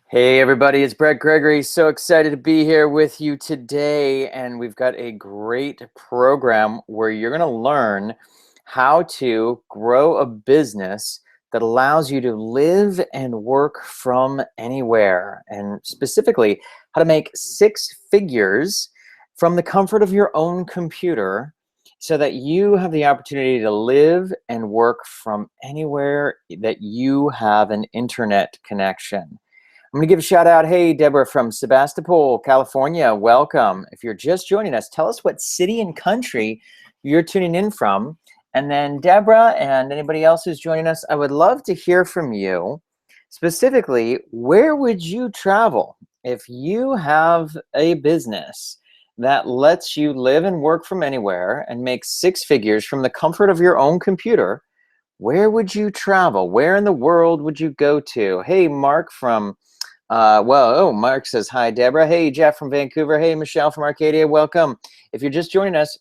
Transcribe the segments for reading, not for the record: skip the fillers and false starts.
Hey everybody, it's Bret Gregory. So excited to be here with you today. And we've got a great program where you're going to learn how to grow a business that allows you to live and work from anywhere. And specifically, how to make six figures from the comfort of your own computer so that you have the opportunity to live and work from anywhere that you have an internet connection. I'm going to give a shout out. Hey, Deborah from Sebastopol, California. Welcome. If you're just joining us, tell us what city and country you're tuning in from. And then Deborah and anybody else who's joining us, I would love to hear from you. Specifically, where would you travel if you have a business that lets you live and work from anywhere and make six figures from the comfort of your own computer? Where would you travel? Where in the world would you go to? Hey, Mark from Mark says, hi, Deborah. Hey, Jeff from Vancouver. Hey, Michelle from Arcadia. Welcome. If you're just joining us,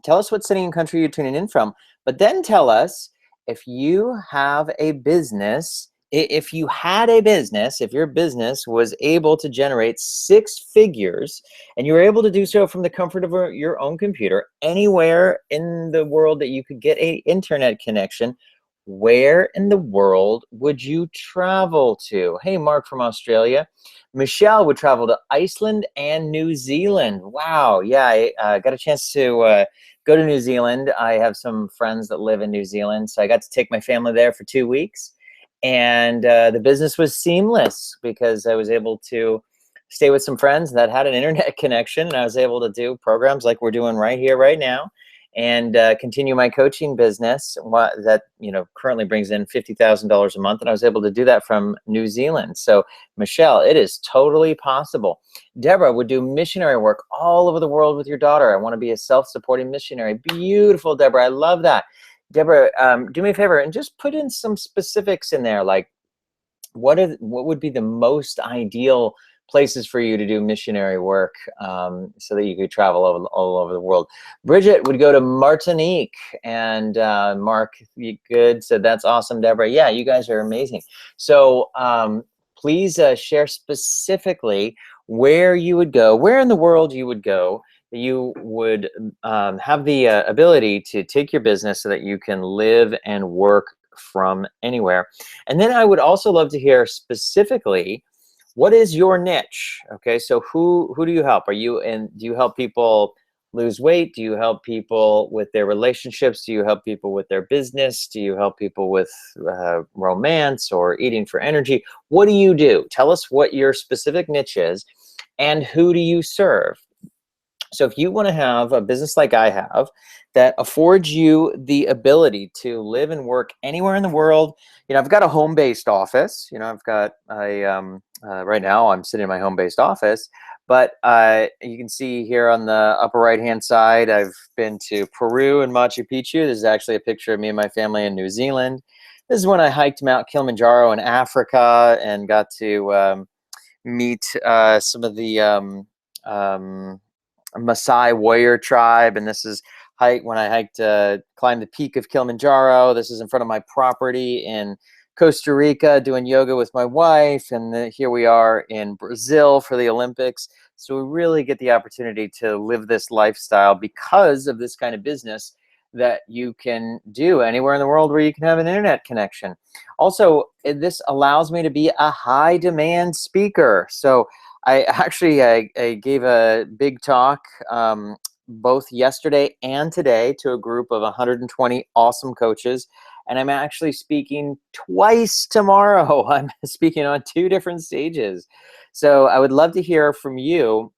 tell us what city and country you're tuning in from, but then tell us if you have a business, if you had a business, if your business was able to generate six figures and you were able to do so from the comfort of your own computer, anywhere in the world that you could get an internet connection, where in the world would you travel to? Hey, Mark from Australia. Michelle would travel to Iceland and New Zealand. Wow. Yeah, I got a chance to go to New Zealand. I have some friends that live in New Zealand, so I got to take my family there for 2 weeks. And the business was seamless because I was able to stay with some friends that had an internet connection, and I was able to do programs like we're doing right here, right now, and continue my coaching business that currently brings in $50,000 a month, and I was able to do that from New Zealand. So Michelle, it is totally possible. Deborah would do missionary work all over the world with your daughter. I want to be a self-supporting missionary. Beautiful, Deborah. I love that. Deborah, do me a favor and just put in some specifics in there, like what would be the most ideal places for you to do missionary work, so that you could travel all over the world. Bridget would go to Martinique, and Mark, you good? So that's awesome, Deborah. Yeah, you guys are amazing. So please share specifically where you would go, where in the world you would go, that you would have the ability to take your business so that you can live and work from anywhere. And then I would also love to hear specifically, what is your niche? Okay, so who do you help? Do you help people lose weight? Do you help people with their relationships? Do you help people with their business? Do you help people with romance or eating for energy? What do you do? Tell us what your specific niche is and who do you serve? So if you want to have a business like I have that affords you the ability to live and work anywhere in the world, I've got a home-based office. I've got right now I'm sitting in my home-based office, but you can see here on the upper right-hand side, I've been to Peru and Machu Picchu. This is actually a picture of me and my family in New Zealand. This is when I hiked Mount Kilimanjaro in Africa and got to meet some of the Maasai warrior tribe, and this is when I climbed the peak of Kilimanjaro. This is in front of my property in Costa Rica doing yoga with my wife, and here we are in Brazil for the Olympics. So we really get the opportunity to live this lifestyle because of this kind of business that you can do anywhere in the world where you can have an internet connection. Also, this allows me to be a high demand speaker. So I gave a big talk both yesterday and today to a group of 120 awesome coaches, and I'm actually speaking twice tomorrow. I'm speaking on 2 different stages. So I would love to hear from you,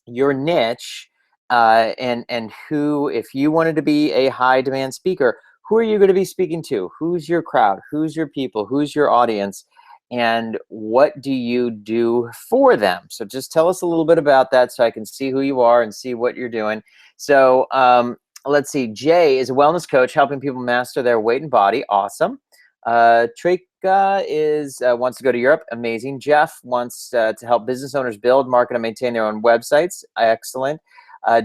your niche, and who, if you wanted to be a high demand speaker, who are you going to be speaking to? Who's your crowd? Who's your people? Who's your audience? And what do you do for them? So just tell us a little bit about that so I can see who you are and see what you're doing. So let's see. Jay is a wellness coach helping people master their weight and body. Awesome. Trika wants to go to Europe. Amazing. Jeff wants to help business owners build, market, and maintain their own websites. Excellent.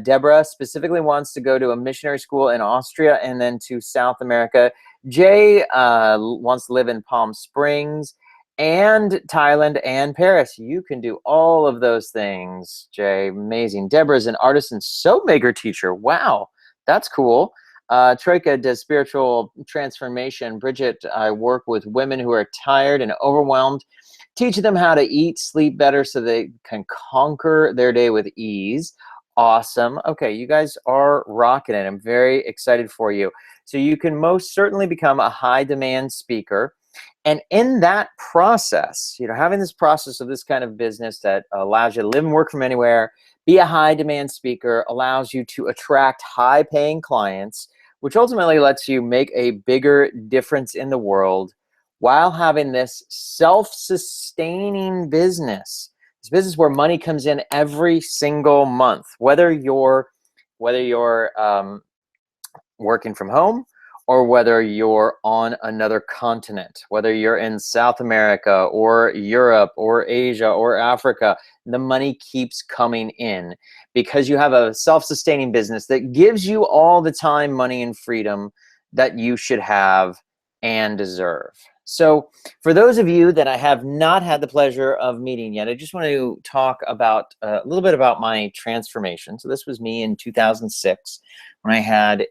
Deborah specifically wants to go to a missionary school in Austria and then to South America. Jay wants to live in Palm Springs. and Thailand and Paris. You can do all of those things, Jay. Amazing. Deborah's an artist and soap maker teacher. Wow, that's cool. Troika does spiritual transformation. Bridget, I work with women who are tired and overwhelmed, teaching them how to eat, sleep better so they can conquer their day with ease. Awesome. Okay, you guys are rocking it. I'm very excited for you. So you can most certainly become a high demand speaker. And in that process, having this process of this kind of business that allows you to live and work from anywhere, be a high demand speaker, allows you to attract high paying clients, which ultimately lets you make a bigger difference in the world while having this self-sustaining business. This business where money comes in every single month, whether you're working from home or whether you're on another continent, whether you're in South America or Europe or Asia or Africa, the money keeps coming in because you have a self-sustaining business that gives you all the time, money, and freedom that you should have and deserve. So for those of you that I have not had the pleasure of meeting yet, I just want to talk about a little bit about my transformation. So this was me in 2006 when I had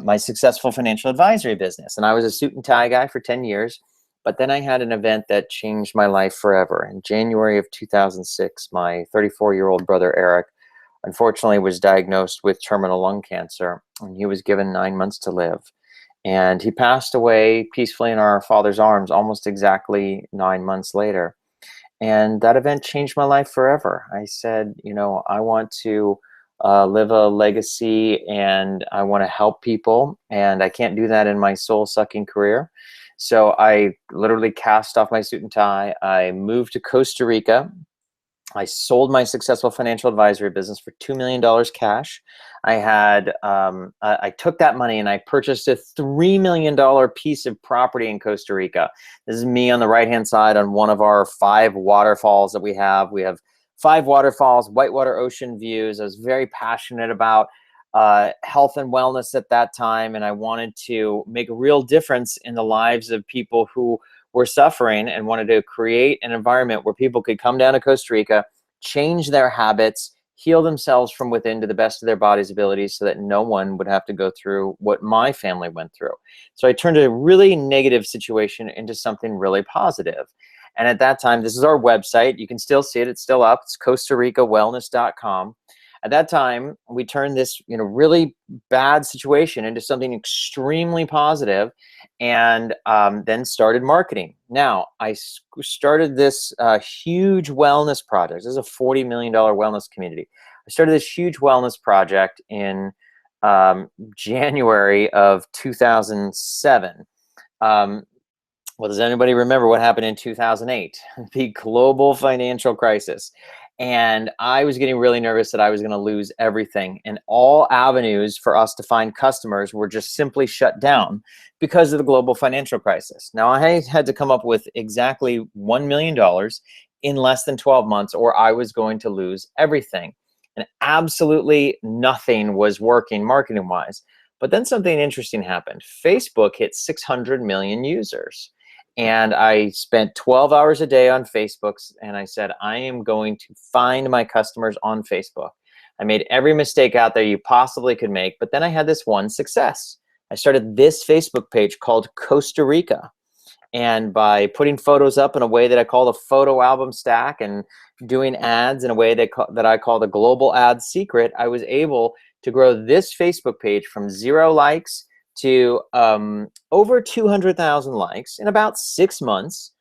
my successful financial advisory business. And I was a suit and tie guy for 10 years. But then I had an event that changed my life forever. In January of 2006, my 34-year-old brother, Eric, unfortunately was diagnosed with terminal lung cancer, and he was given 9 months to live. And he passed away peacefully in our Father's arms almost exactly 9 months later. And that event changed my life forever. I said, I want to live a legacy and I want to help people, and I can't do that in my soul-sucking career. So I literally cast off my suit and tie. I moved to Costa Rica. I sold my successful financial advisory business for $2 million cash. I took that money and I purchased a $3 million piece of property in Costa Rica. This is me on the right-hand side on one of our 5 waterfalls that we have. We have 5 waterfalls, whitewater ocean views. I was very passionate about health and wellness at that time, and I wanted to make a real difference in the lives of people who were suffering, and wanted to create an environment where people could come down to Costa Rica, change their habits, heal themselves from within to the best of their body's abilities so that no one would have to go through what my family went through. So I turned a really negative situation into something really positive. And at that time, this is our website. You can still see it. It's still up. It's CostaRicaWellness.com. At that time, we turned this really bad situation into something extremely positive, and then started marketing. Now, I started this huge wellness project. This is a $40 million wellness community. I started this huge wellness project in January of 2007. Well, does anybody remember what happened in 2008? The global financial crisis. And I was getting really nervous that I was going to lose everything. And all avenues for us to find customers were just simply shut down because of the global financial crisis. Now, I had to come up with exactly $1 million in less than 12 months, or I was going to lose everything. And absolutely nothing was working marketing-wise. But then something interesting happened. Facebook hit 600 million users. And I spent 12 hours a day on Facebook, and I said, I am going to find my customers on Facebook. I made every mistake out there you possibly could make, but then I had this one success. I started this Facebook page called Costa Rica. And by putting photos up in a way that I call the photo album stack and doing ads in a way that I call the global ad secret, I was able to grow this Facebook page from 0 likes to over 200,000 likes in about 6 months.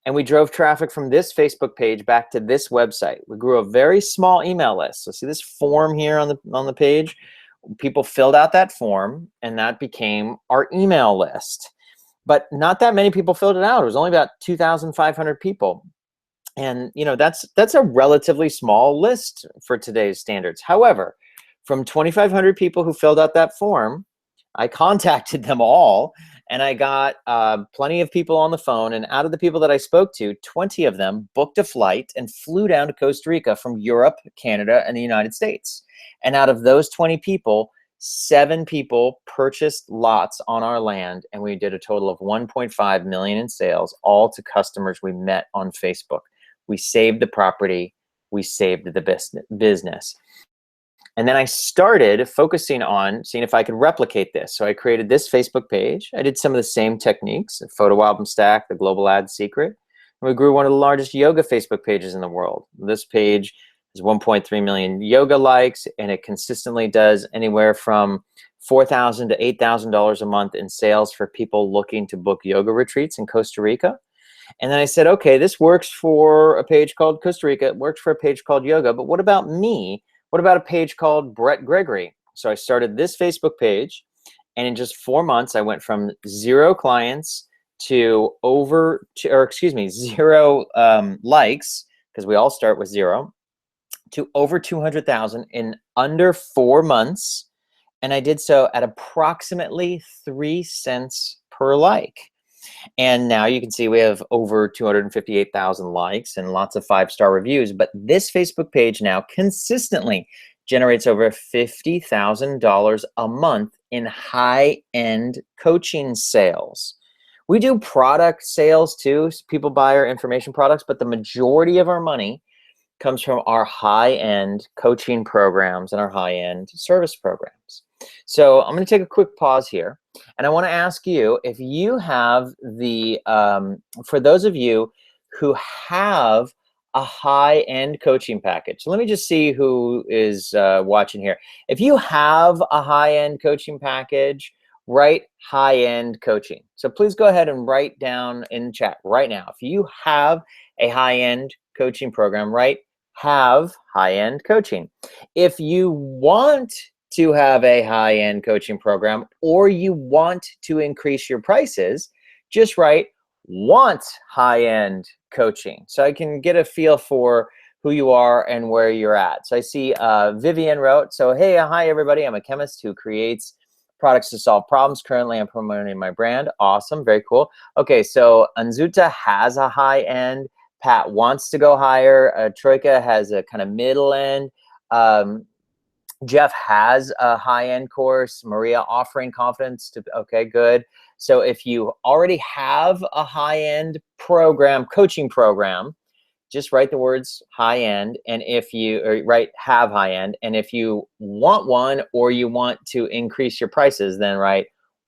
And we drove traffic from this Facebook page back to this website. We grew a very small email list. So see this form here on the page? People filled out that form, and that became our email list. But not that many people filled it out. It was only about 2,500 people. And that's a relatively small list for today's standards. However, from 2,500 people who filled out that form, I contacted them all, and I got plenty of people on the phone. And out of the people that I spoke to, 20 of them booked a flight and flew down to Costa Rica from Europe, Canada, and the United States. And out of those 20 people, 7 people purchased lots on our land, and we did a total of 1.5 million in sales, all to customers we met on Facebook. We saved the property, we saved the business. And then I started focusing on seeing if I could replicate this. So I created this Facebook page. I did some of the same techniques, a photo album stack, the global ad secret. And we grew one of the largest yoga Facebook pages in the world. This page has 1.3 million yoga likes, and it consistently does anywhere from $4,000 to $8,000 a month in sales for people looking to book yoga retreats in Costa Rica. And then I said, okay, this works for a page called Costa Rica. It works for a page called yoga. But what about me? What about a page called Bret Gregory? So I started this Facebook page, and in just 4 months, I went from 0 clients to zero likes, because we all start with 0, to over 200,000 in under 4 months. And I did so at approximately 3 cents per like. And now you can see we have over 258,000 likes and lots of 5-star reviews. But this Facebook page now consistently generates over $50,000 a month in high-end coaching sales. We do product sales too. People buy our information products, but the majority of our money comes from our high-end coaching programs and our high-end service programs. So I'm going to take a quick pause here, and I want to ask you if you have for those of you who have a high-end coaching package. So let me just see who is watching here. If you have a high-end coaching package, write high-end coaching. So please go ahead and write down in the chat right now. If you have a high-end coaching program, write have high-end coaching. If you want to have a high-end coaching program, or you want to increase your prices, just write want high-end coaching, so I can get a feel for who you are and where you're at. So I see Vivian wrote, so hey, hi everybody, I'm a chemist who creates products to solve problems. Currently I'm promoting my brand. Awesome, very cool. Okay, so Anzuta has a high end. Pat wants to go higher. Troika has a kind of middle end. Jeff has a high-end course. Maria offering confidence to, okay, good. So if you already have a high-end program, coaching program, just write the words high-end, and if you write have high-end, and if you want one or you want to increase your prices, then write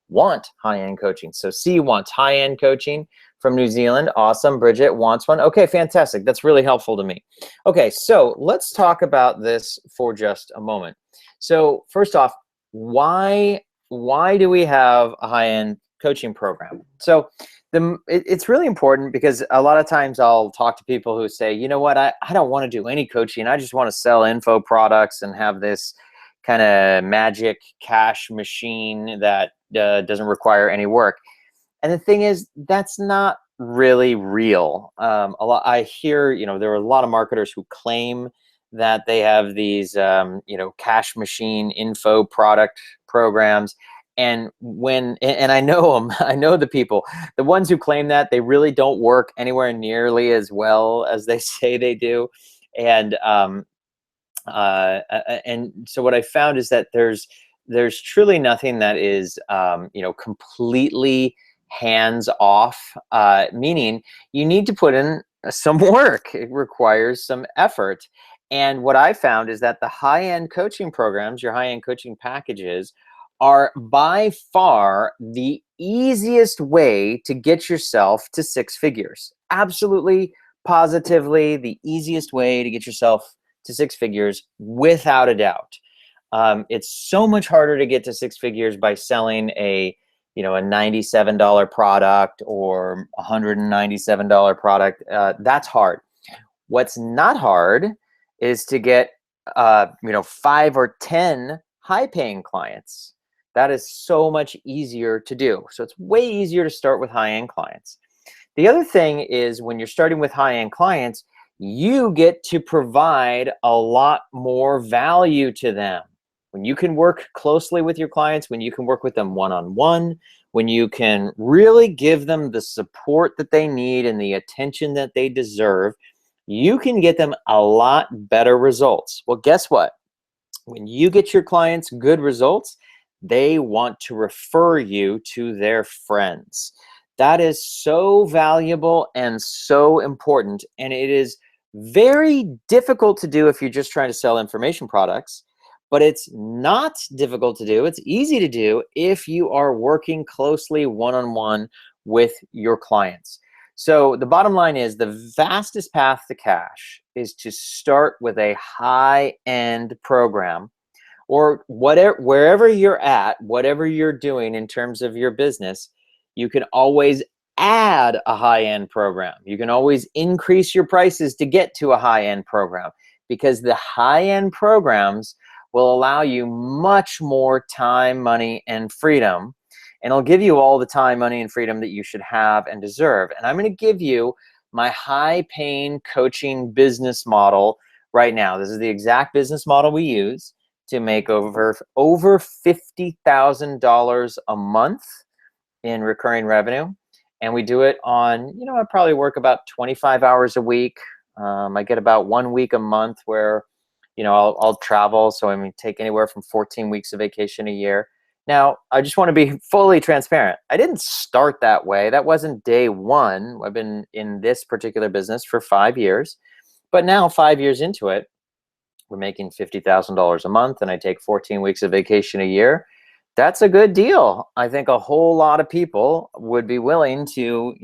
want high-end coaching. So C wants high-end coaching from New Zealand. Awesome. Bridget wants one. Okay, fantastic. That's really helpful to me. Okay, so let's talk about this for just a moment. So first off, why do we have a high-end coaching program? So it's really important, because a lot of times I'll talk to people who say, you know what, I don't want to do any coaching. I just want to sell info products and have this kind of magic cash machine that doesn't require any work. And the thing is, that's not really real. I hear, there are a lot of marketers who claim that they have these, cash machine info product programs. And I know them, I know the people, the ones who claim that, they really don't work anywhere nearly as well as they say they do. And so what I found is that there's truly nothing that is, completely hands off, meaning you need to put in some work. It requires some effort. And what I found is that the high-end coaching programs, your high-end coaching packages, are by far the easiest way to get yourself to 6 figures. Absolutely, positively, the easiest way to get yourself to 6 figures, without a doubt. It's so much harder to get to 6 figures by selling a $97 product or $197 product. That's hard. What's not hard is to get 5 or 10 high-paying clients. That is so much easier to do. So it's way easier to start with high-end clients. The other thing is, when you're starting with high-end clients, you get to provide a lot more value to them. When you can work closely with your clients, when you can work with them one-on-one, when you can really give them the support that they need and the attention that they deserve, you can get them a lot better results. Well, guess what? When you get your clients good results, they want to refer you to their friends. That is so valuable and so important. And it is very difficult to do if you're just trying to sell information products, but it's not difficult to do. It's easy to do if you are working closely one-on-one with your clients. So the bottom line is the fastest path to cash is to start with a high-end program, or whatever, wherever you're at, whatever you're doing in terms of your business, you can always add a high-end program. You can always increase your prices to get to a high-end program, because the high-end programs will allow you much more time, money, and freedom. And it'll give you all the time, money, and freedom that you should have and deserve. And I'm going to give you my high-paying coaching business model right now. This is the exact business model we use to make over $50,000 a month in recurring revenue. And we do it on, I probably work about 25 hours a week. I get about 1 week a month where, I'll travel. So I take anywhere from 14 weeks of vacation a year. Now, I just want to be fully transparent. I didn't start that way. That wasn't day one. I've been in this particular business for 5 years. But now, 5 years into it, we're making $50,000 a month, and I take 14 weeks of vacation a year. That's a good deal. I think a whole lot of people would be willing to,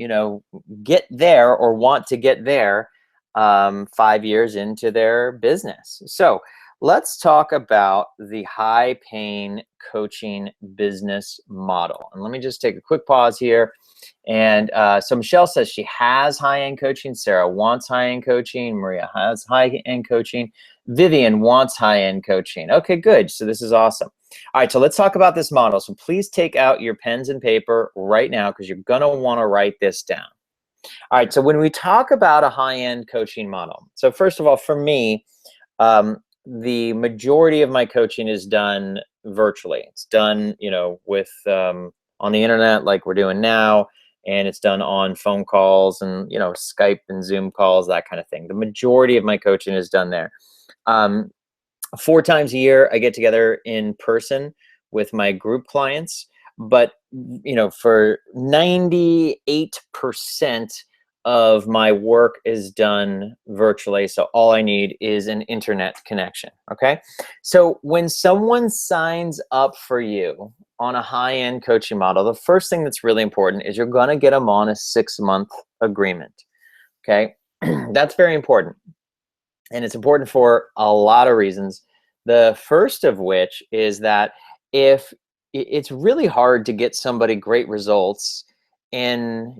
get there or want to get there 5 years into their business. So let's talk about the high-paying coaching business model. And let me just take a quick pause here. And so Michelle says she has high-end coaching. Sarah wants high-end coaching. Maria has high-end coaching. Vivian wants high-end coaching. Okay, good. So this is awesome. All right, so let's talk about this model. So please take out your pens and paper right now, because you're going to want to write this down. All right, so when we talk about a high-end coaching model, so first of all, for me, the majority of my coaching is done virtually. It's done, with on the internet like we're doing now, and it's done on phone calls and, Skype and Zoom calls, that kind of thing. The majority of my coaching is done there. 4 times a year, I get together in person with my group clients, but, for 98% of my work is done virtually. So all I need is an internet connection. Okay. So when someone signs up for you on a high-end coaching model, the first thing that's really important is you're going to get them on a 6-month agreement. Okay. That's very important. And it's important for a lot of reasons. The first of which is that if it's really hard to get somebody great results in,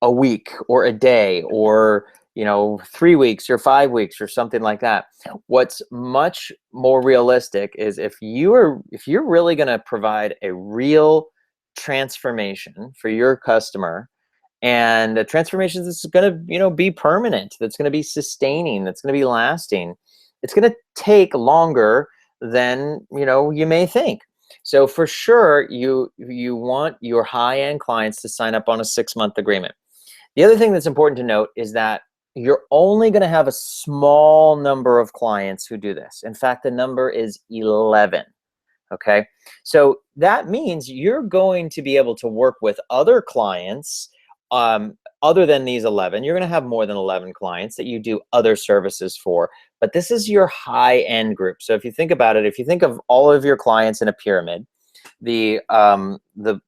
a week or a day or 3 weeks or 5 weeks or something like that. What's much more realistic is if you're really going to provide a real transformation for your customer, and a transformation that's going to be permanent, that's going to be sustaining, that's going to be lasting, it's going to take longer than you may think. So for sure, you want your high-end clients to sign up on a 6-month agreement. The other thing that's important to note is that you're only going to have a small number of clients who do this. In fact, the number is 11. Okay, so that means you're going to be able to work with other clients other than these 11. You're going to have more than 11 clients that you do other services for, but this is your high-end group. So if you think about it, if you think of all of your clients in a pyramid, the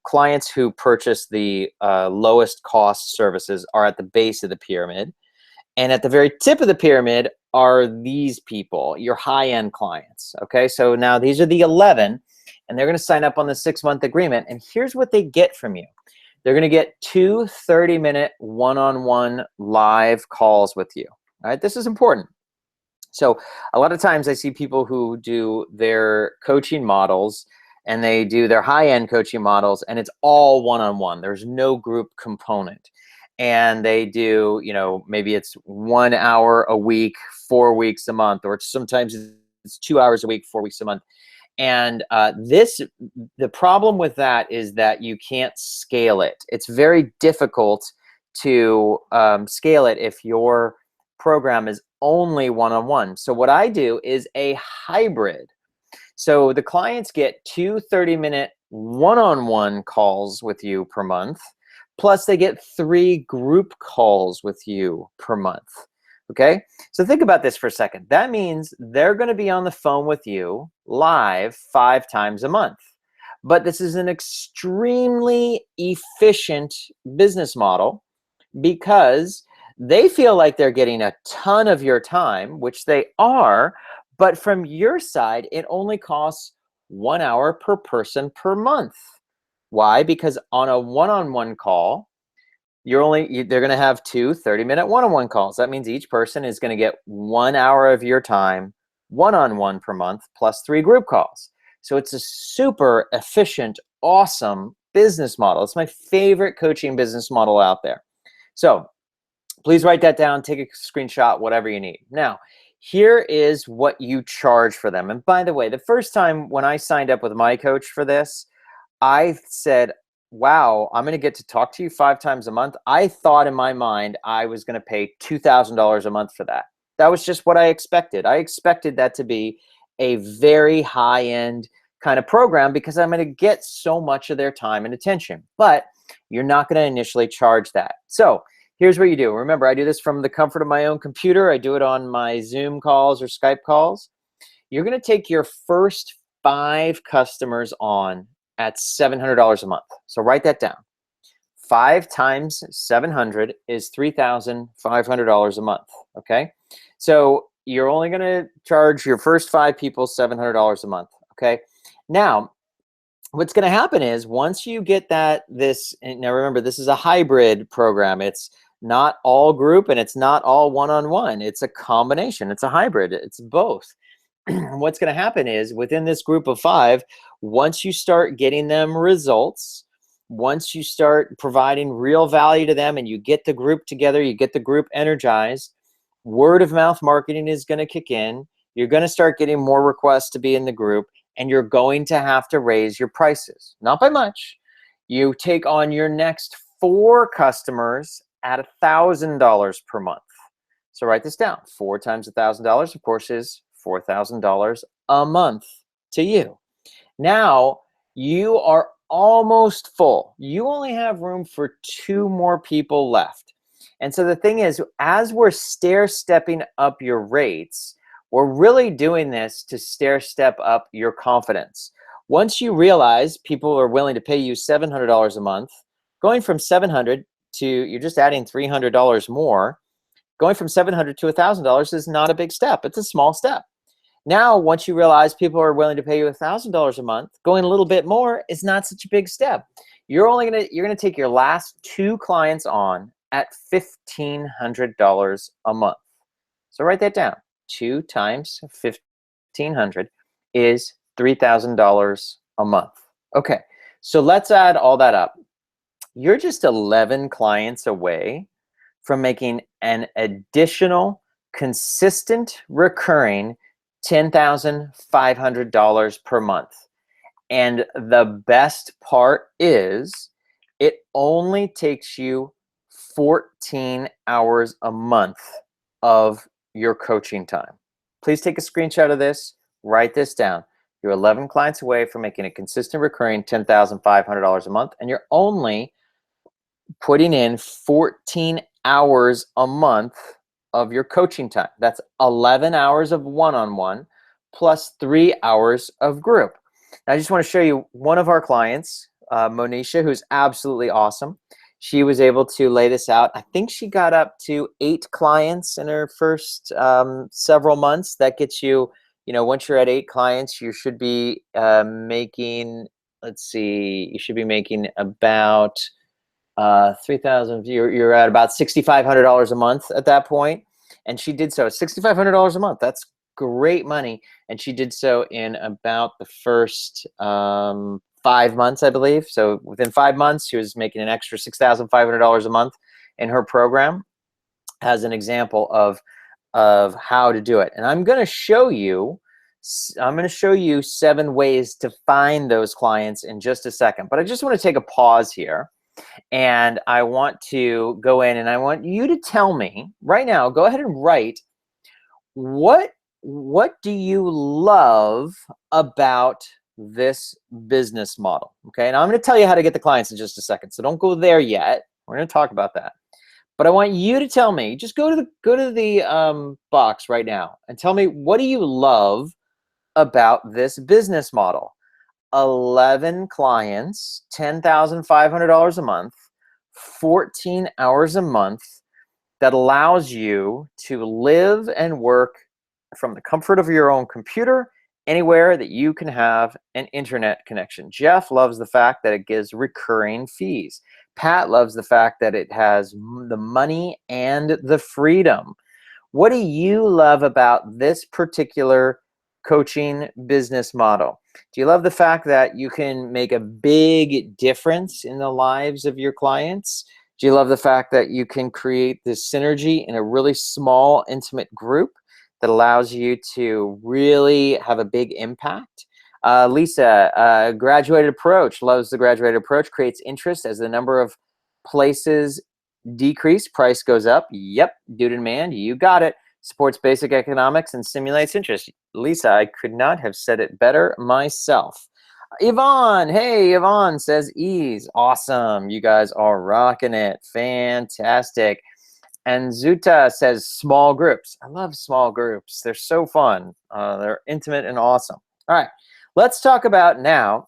clients who purchase the lowest cost services are at the base of the pyramid, and at the very tip of the pyramid are these people, your high-end clients. Okay, so now these are the 11, and they're going to sign up on the 6-month agreement, and here's what they get from you. They're going to get 2 30-minute one-on-one live calls with you. All right, this is important. So a lot of times I see people who do their coaching models, and they do their high-end coaching models, and it's all one-on-one. There's no group component. And they do, maybe it's 1 hour a week, 4 weeks a month, or sometimes it's 2 hours a week, 4 weeks a month. And the problem with that is that you can't scale it. It's very difficult to scale it if your program is only one-on-one. So what I do is a hybrid. So the clients get 2 30-minute one-on-one calls with you per month, plus they get 3 group calls with you per month. Okay, so think about this for a second. That means they're going to be on the phone with you live 5 times a month. But this is an extremely efficient business model because they feel like they're getting a ton of your time, which they are, but from your side, it only costs 1 hour per person per month. Why? Because on a one-on-one call, they're going to have 2 30-minute one-on-one calls. That means each person is going to get 1 hour of your time one-on-one per month plus 3 group calls. So it's a super efficient, awesome business model. It's my favorite coaching business model out there. So please write that down, take a screenshot, whatever you need. Now, here is what you charge for them. And by the way, the first time when I signed up with my coach for this, I said, wow, I'm going to get to talk to you 5 times a month. I thought in my mind I was going to pay $2,000 a month for that. That was just what I expected. I expected that to be a very high-end kind of program because I'm going to get so much of their time and attention. But you're not going to initially charge that. So here's what you do. Remember, I do this from the comfort of my own computer. I do it on my Zoom calls or Skype calls. You're going to take your first 5 customers on at $700 a month. So write that down. 5 times 700 is $3,500 a month. Okay. So you're only going to charge your first 5 people $700 a month. Okay. Now, what's going to happen is once you get now remember, this is a hybrid program. It's not all group and it's not all one-on-one. It's a combination. It's a hybrid. It's both. What's going to happen is within this group of 5, once you start getting them results, once you start providing real value to them and you get the group together, you get the group energized, word of mouth marketing is going to kick in. You're going to start getting more requests to be in the group, and you're going to have to raise your prices. Not by much. You take on your next 4 customers at $1,000 per month. So write this down. 4 times $1,000, of course, is $4,000 a month to you. Now you are almost full. You only have room for 2 more people left. And so the thing is, as we're stair-stepping up your rates, we're really doing this to stair-step up your confidence. Once you realize people are willing to pay you $700 a month, going from $700 to, you're just adding $300 more, going from $700 to $1,000 is not a big step. It's a small step. Now, once you realize people are willing to pay you $1,000 a month, going a little bit more is not such a big step. You're gonna take your last 2 clients on at $1,500 a month. So write that down. 2 times 1,500 is $3,000 a month. Okay, so let's add all that up. You're just 11 clients away from making an additional, consistent, recurring $10,500 per month. And the best part is it only takes you 14 hours a month of your coaching time. Please take a screenshot of this, write this down. You're 11 clients away from making a consistent, recurring $10,500 a month, and you're only putting in 14 hours a month of your coaching time. That's 11 hours of one-on-one plus 3 hours of group. Now, I just want to show you one of our clients, Monisha, who's absolutely awesome. She was able to lay this out. I think she got up to 8 clients in her first several months. That gets you, once you're at 8 clients, you should be making, let's see, you should be making about 3,000. You're at about $6,500 a month at that point, and she did so. $6,500 a month. That's great money, and she did so in about the first 5 months, I believe. So within 5 months, she was making an extra $6,500 a month in her program. As an example of how to do it, and I'm going to show you 7 ways to find those clients in just a second. But I just want to take a pause here. And I want to go in and I want you to tell me right now, go ahead and write, what what do you love about this business model? Okay, and I'm going to tell you how to get the clients in just a second, so don't go there yet. We're going to talk about that. But I want you to tell me, just go to the box right now and tell me, what do you love about this business model? 11 clients, $10,500 a month, 14 hours a month, that allows you to live and work from the comfort of your own computer anywhere that you can have an internet connection. Jeff loves the fact that it gives recurring fees. Pat loves the fact that it has the money and the freedom. What do you love about this particular coaching business model? Do you love the fact that you can make a big difference in the lives of your clients? Do you love the fact that you can create this synergy in a really small, intimate group that allows you to really have a big impact? Lisa, graduated approach, loves the graduated approach, creates interest as the number of places decrease, price goes up. Yep, dude and man, you got it. Supports basic economics and simulates interest. Lisa, I could not have said it better myself. Yvonne, hey, Yvonne says ease. Awesome. You guys are rocking it. Fantastic. And Zuta says small groups. I love small groups. They're so fun. They're intimate and awesome. All right, let's talk about now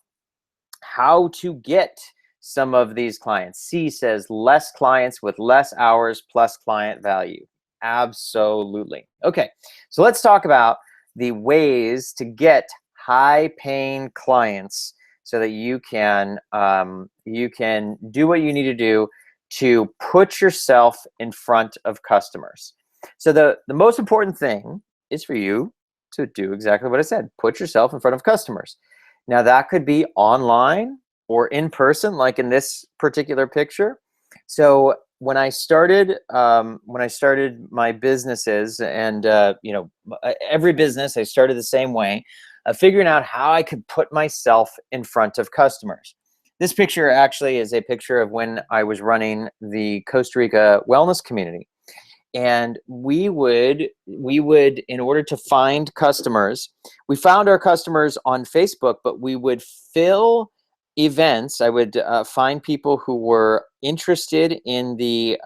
how to get some of these clients. C says less clients with less hours plus client value. Absolutely. Okay, so let's talk about the ways to get high-paying clients so that you can do what you need to do to put yourself in front of customers. So the most important thing is for you to do exactly what I said. Put yourself in front of customers. Now that could be online or in person, like in this particular picture. So when I started my businesses, and every business I started the same way, figuring out how I could put myself in front of customers. This picture actually is a picture of when I was running the Costa Rica wellness community. And we would, in order to find customers, we found our customers on Facebook, but we would fill events. I would find people who were interested in the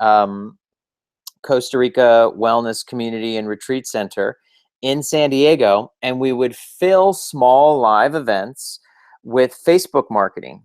Costa Rica Wellness Community and Retreat Center in San Diego, and we would fill small live events with Facebook marketing.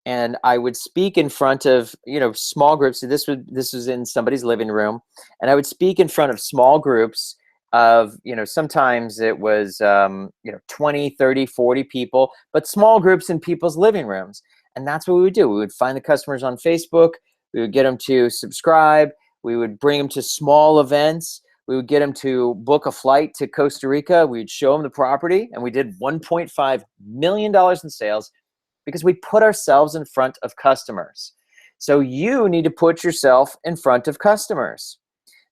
And I would speak in front of small groups. So this was in somebody's living room, and I would speak in front of small groups of sometimes it was 20, 30, 40 people, but small groups in people's living rooms. And that's what we would do. We would find the customers on Facebook, we would get them to subscribe, we would bring them to small events, we would get them to book a flight to Costa Rica, we'd show them the property, and we did $1.5 million in sales because we put ourselves in front of customers. So you need to put yourself in front of customers.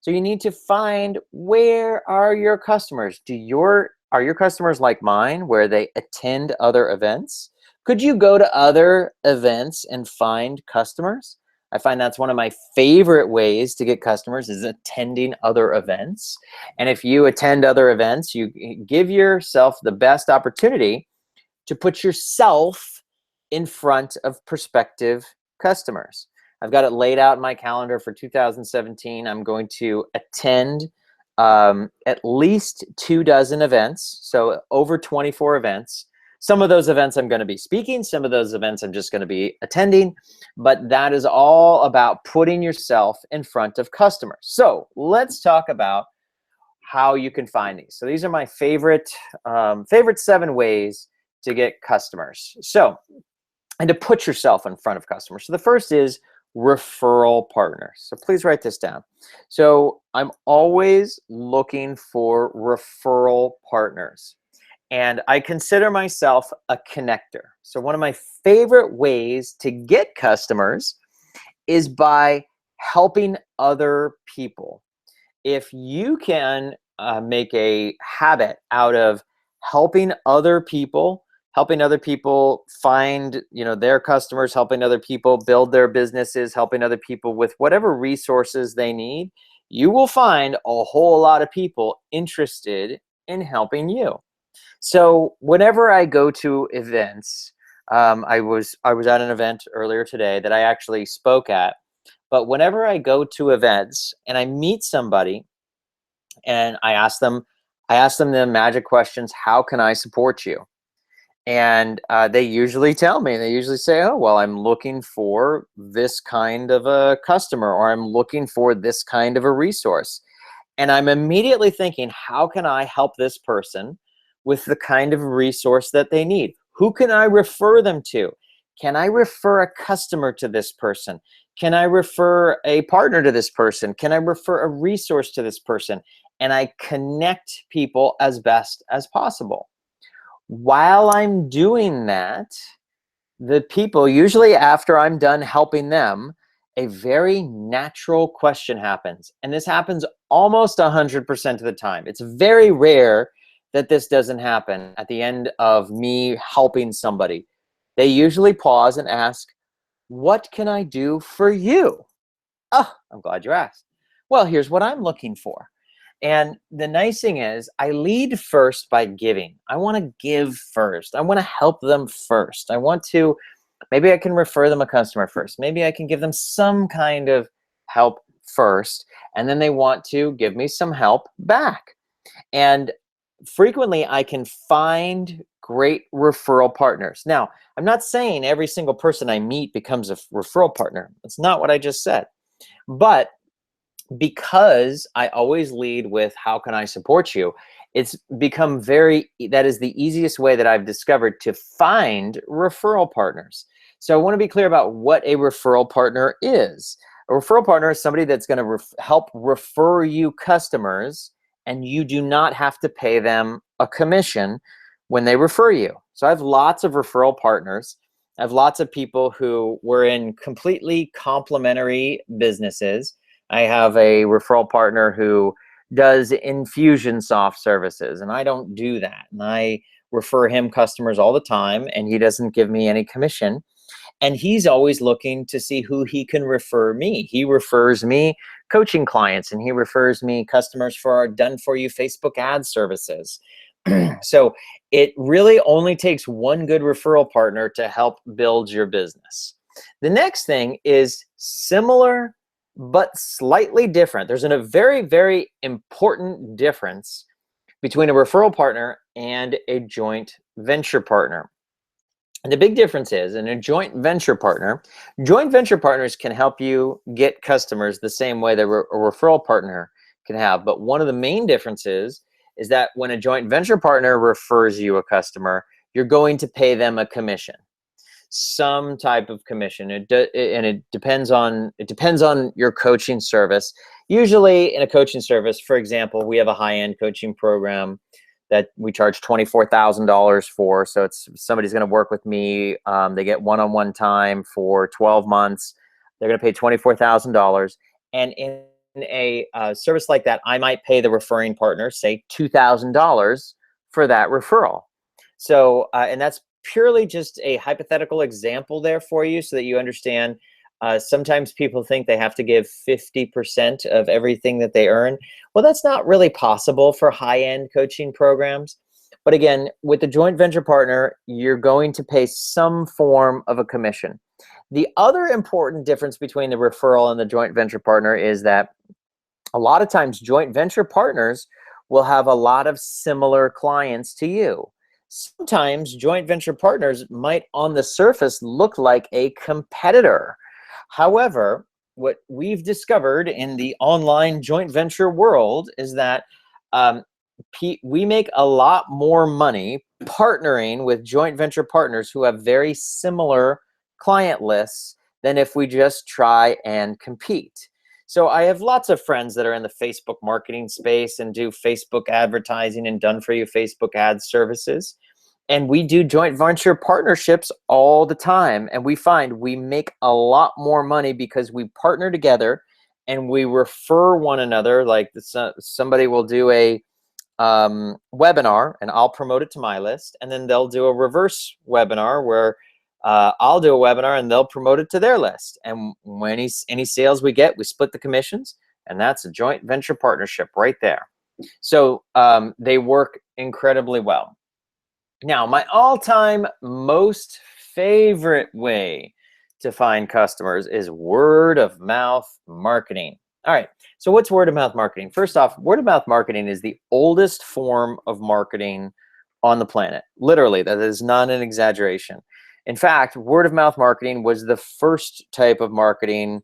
So you need to find, where are your customers? Are your customers like mine, where they attend other events? Could you go to other events and find customers? I find that's one of my favorite ways to get customers, is attending other events. And if you attend other events, you give yourself the best opportunity to put yourself in front of prospective customers. I've got it laid out in my calendar for 2017. I'm going to attend at least 24 events, so over 24 events. Some of those events I'm going to be speaking, some of those events I'm just going to be attending, but that is all about putting yourself in front of customers. So let's talk about how you can find these. So these are my favorite 7 ways to get customers. And to put yourself in front of customers. So the first is referral partners. So please write this down. So I'm always looking for referral partners. And I consider myself a connector. So one of my favorite ways to get customers is by helping other people. If you can make a habit out of helping other people find their customers, helping other people build their businesses, helping other people with whatever resources they need, you will find a whole lot of people interested in helping you. So whenever I go to events, I was at an event earlier today that I actually spoke at. But whenever I go to events and I meet somebody and I ask them the magic questions, how can I support you? And they usually tell me, they usually say, oh, well, I'm looking for this kind of a customer, or I'm looking for this kind of a resource. And I'm immediately thinking, how can I help this person with the kind of resource that they need? Who can I refer them to? Can I refer a customer to this person? Can I refer a partner to this person? Can I refer a resource to this person? And I connect people as best as possible. While I'm doing that, the people, usually after I'm done helping them, a very natural question happens. And this happens almost 100% of the time. It's very rare that this doesn't happen at the end of me helping somebody. They usually pause and ask, what can I do for you? Oh, I'm glad you asked. Well, here's what I'm looking for. And the nice thing is, I lead first by giving. I want to give first. I want to help them first. I want to, maybe I can refer them a customer first. Maybe I can give them some kind of help first. And then they want to give me some help back. And frequently I can find great referral partners. Now, I'm not saying every single person I meet becomes a referral partner. That's not what I just said. But because I always lead with how can I support you, it's become that is the easiest way that I've discovered to find referral partners. So I want to be clear about what a referral partner is. A referral partner is somebody that's going to help refer you customers, and you do not have to pay them a commission when they refer you. So I have lots of referral partners. I have lots of people who were in completely complementary businesses. I have a referral partner who does Infusionsoft services, and I don't do that. And I refer him customers all the time, and he doesn't give me any commission. And he's always looking to see who he can refer me. He refers me coaching clients, and he refers me customers for our done-for-you Facebook ad services. So it really only takes one good referral partner to help build your business. The next thing is similar but slightly different. There's a very, very important difference between a referral partner and a joint venture partner. And the big difference is, in a joint venture partners can help you get customers the same way that a referral partner can have. But one of the main differences is that when a joint venture partner refers you a customer, you're going to pay them a commission, some type of commission. And it depends on your coaching service. Usually in a coaching service, for example, we have a high-end coaching program that we charge $24,000 for. So it's somebody's going to work with me. They get one-on-one time for 12 months. They're going to pay $24,000. And in a service like that, I might pay the referring partner, say $2,000 for that referral. So, and that's purely just a hypothetical example there for you so that you understand. Sometimes people think they have to give 50% of everything that they earn. Well, that's not really possible for high-end coaching programs. But again, with the joint venture partner, you're going to pay some form of a commission. The other important difference between the referral and the joint venture partner is that a lot of times joint venture partners will have a lot of similar clients to you. Sometimes joint venture partners might on the surface look like a competitor. However, what we've discovered in the online joint venture world is that we make a lot more money partnering with joint venture partners who have very similar client lists than if we just try and compete. So I have lots of friends that are in the Facebook marketing space and do Facebook advertising and done-for-you Facebook ad services. And we do joint venture partnerships all the time. And we find we make a lot more money because we partner together and we refer one another. Like somebody will do a webinar and I'll promote it to my list. And then they'll do a reverse webinar where I'll do a webinar and they'll promote it to their list. And when any sales we get, we split the commissions. And that's a joint venture partnership right there. So they work incredibly well. Now, my all-time most favorite way to find customers is word of mouth marketing. All right, so what's word of mouth marketing? First off, word of mouth marketing is the oldest form of marketing on the planet. Literally, that is not an exaggeration. In fact, word of mouth marketing was the first type of marketing,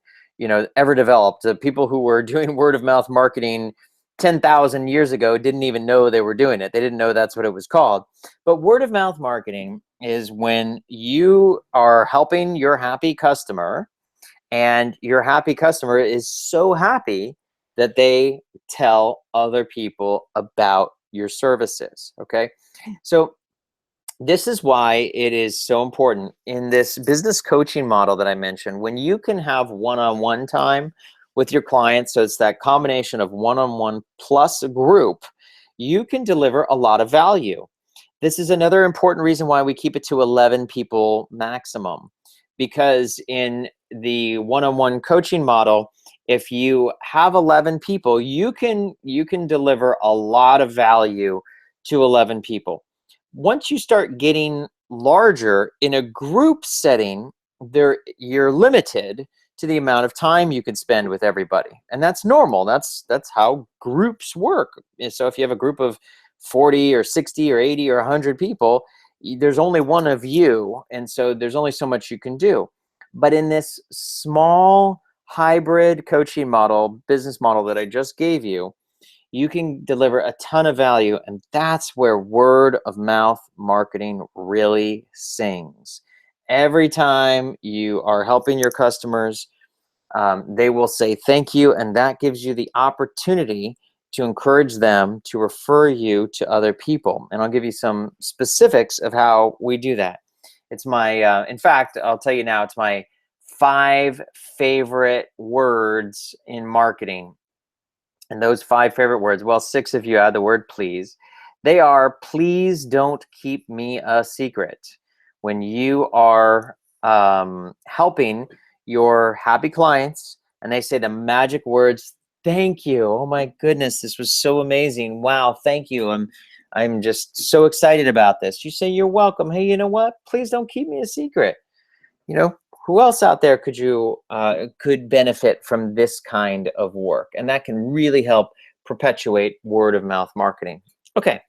ever developed. The people who were doing word of mouth marketing 10,000 years ago didn't even know they were doing it. They didn't know that's what it was called. But word of mouth marketing is when you are helping your happy customer, and your happy customer is so happy that they tell other people about your services. Okay. So this is why it is so important in this business coaching model that I mentioned. When you can have one-on-one time with your clients, so it's that combination of one-on-one plus a group, you can deliver a lot of value. This is another important reason why we keep it to 11 people maximum, because in the one-on-one coaching model, if you have 11 people, you can deliver a lot of value to 11 people. Once you start getting larger in a group setting, you're limited to the amount of time you can spend with everybody, and that's normal. That's how groups work. So if you have a group of 40 or 60 or 80 or 100 people, there's only one of you, and so there's only so much you can do. But in this small hybrid coaching model, business model that I just gave you, you can deliver a ton of value, and that's where word of mouth marketing really sings. Every time you are helping your customers, they will say thank you, and that gives you the opportunity to encourage them to refer you to other people. And I'll give you some specifics of how we do that. It's my, in fact, I'll tell you now, it's my 5 favorite words in marketing. And those 5 favorite words, well, 6 if you add the word please, they are: please don't keep me a secret. When you are helping your happy clients and they say the magic words, thank you, oh my goodness, this was so amazing, wow, thank you, I'm just so excited about this. You say, you're welcome. Hey, you know what? Please don't keep me a secret. Who else out there could benefit from this kind of work? And that can really help perpetuate word of mouth marketing. Okay,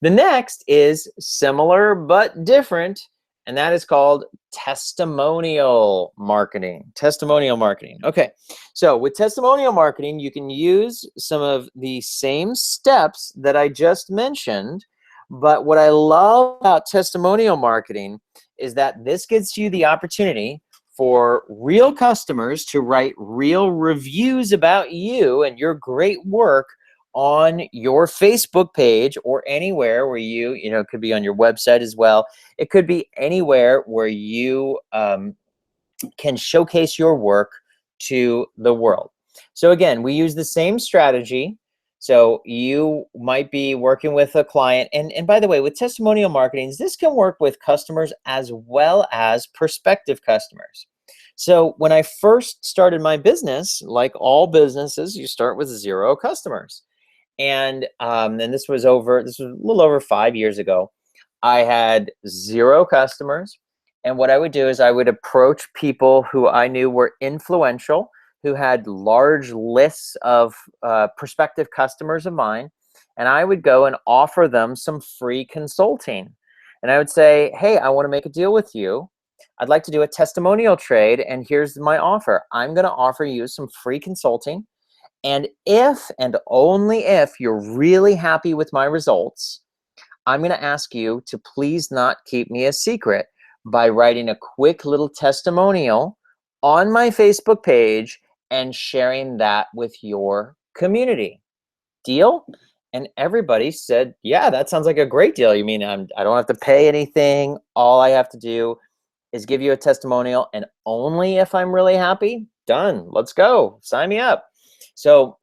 the next is similar but different, and that is called testimonial marketing. Testimonial marketing. Okay, so with testimonial marketing, you can use some of the same steps that I just mentioned, but what I love about testimonial marketing is that this gives you the opportunity for real customers to write real reviews about you and your great work on your Facebook page, or anywhere where it could be on your website as well. It could be anywhere where you can showcase your work to the world. So again, we use the same strategy. So you might be working with a client, and by the way, with testimonial marketing, this can work with customers as well as prospective customers. So when I first started my business, like all businesses, you start with 0 customers. And this was a little over 5 years ago. I had 0 customers. And what I would do is I would approach people who I knew were influential, who had large lists of prospective customers of mine. And I would go and offer them some free consulting. And I would say, hey, I want to make a deal with you. I'd like to do a testimonial trade. And here's my offer. I'm going to offer you some free consulting. And if and only if you're really happy with my results, I'm going to ask you to please not keep me a secret by writing a quick little testimonial on my Facebook page and sharing that with your community. Deal? And everybody said, yeah, that sounds like a great deal. You mean I don't have to pay anything? All I have to do is give you a testimonial, and only if I'm really happy? Done. Let's go. Sign me up. So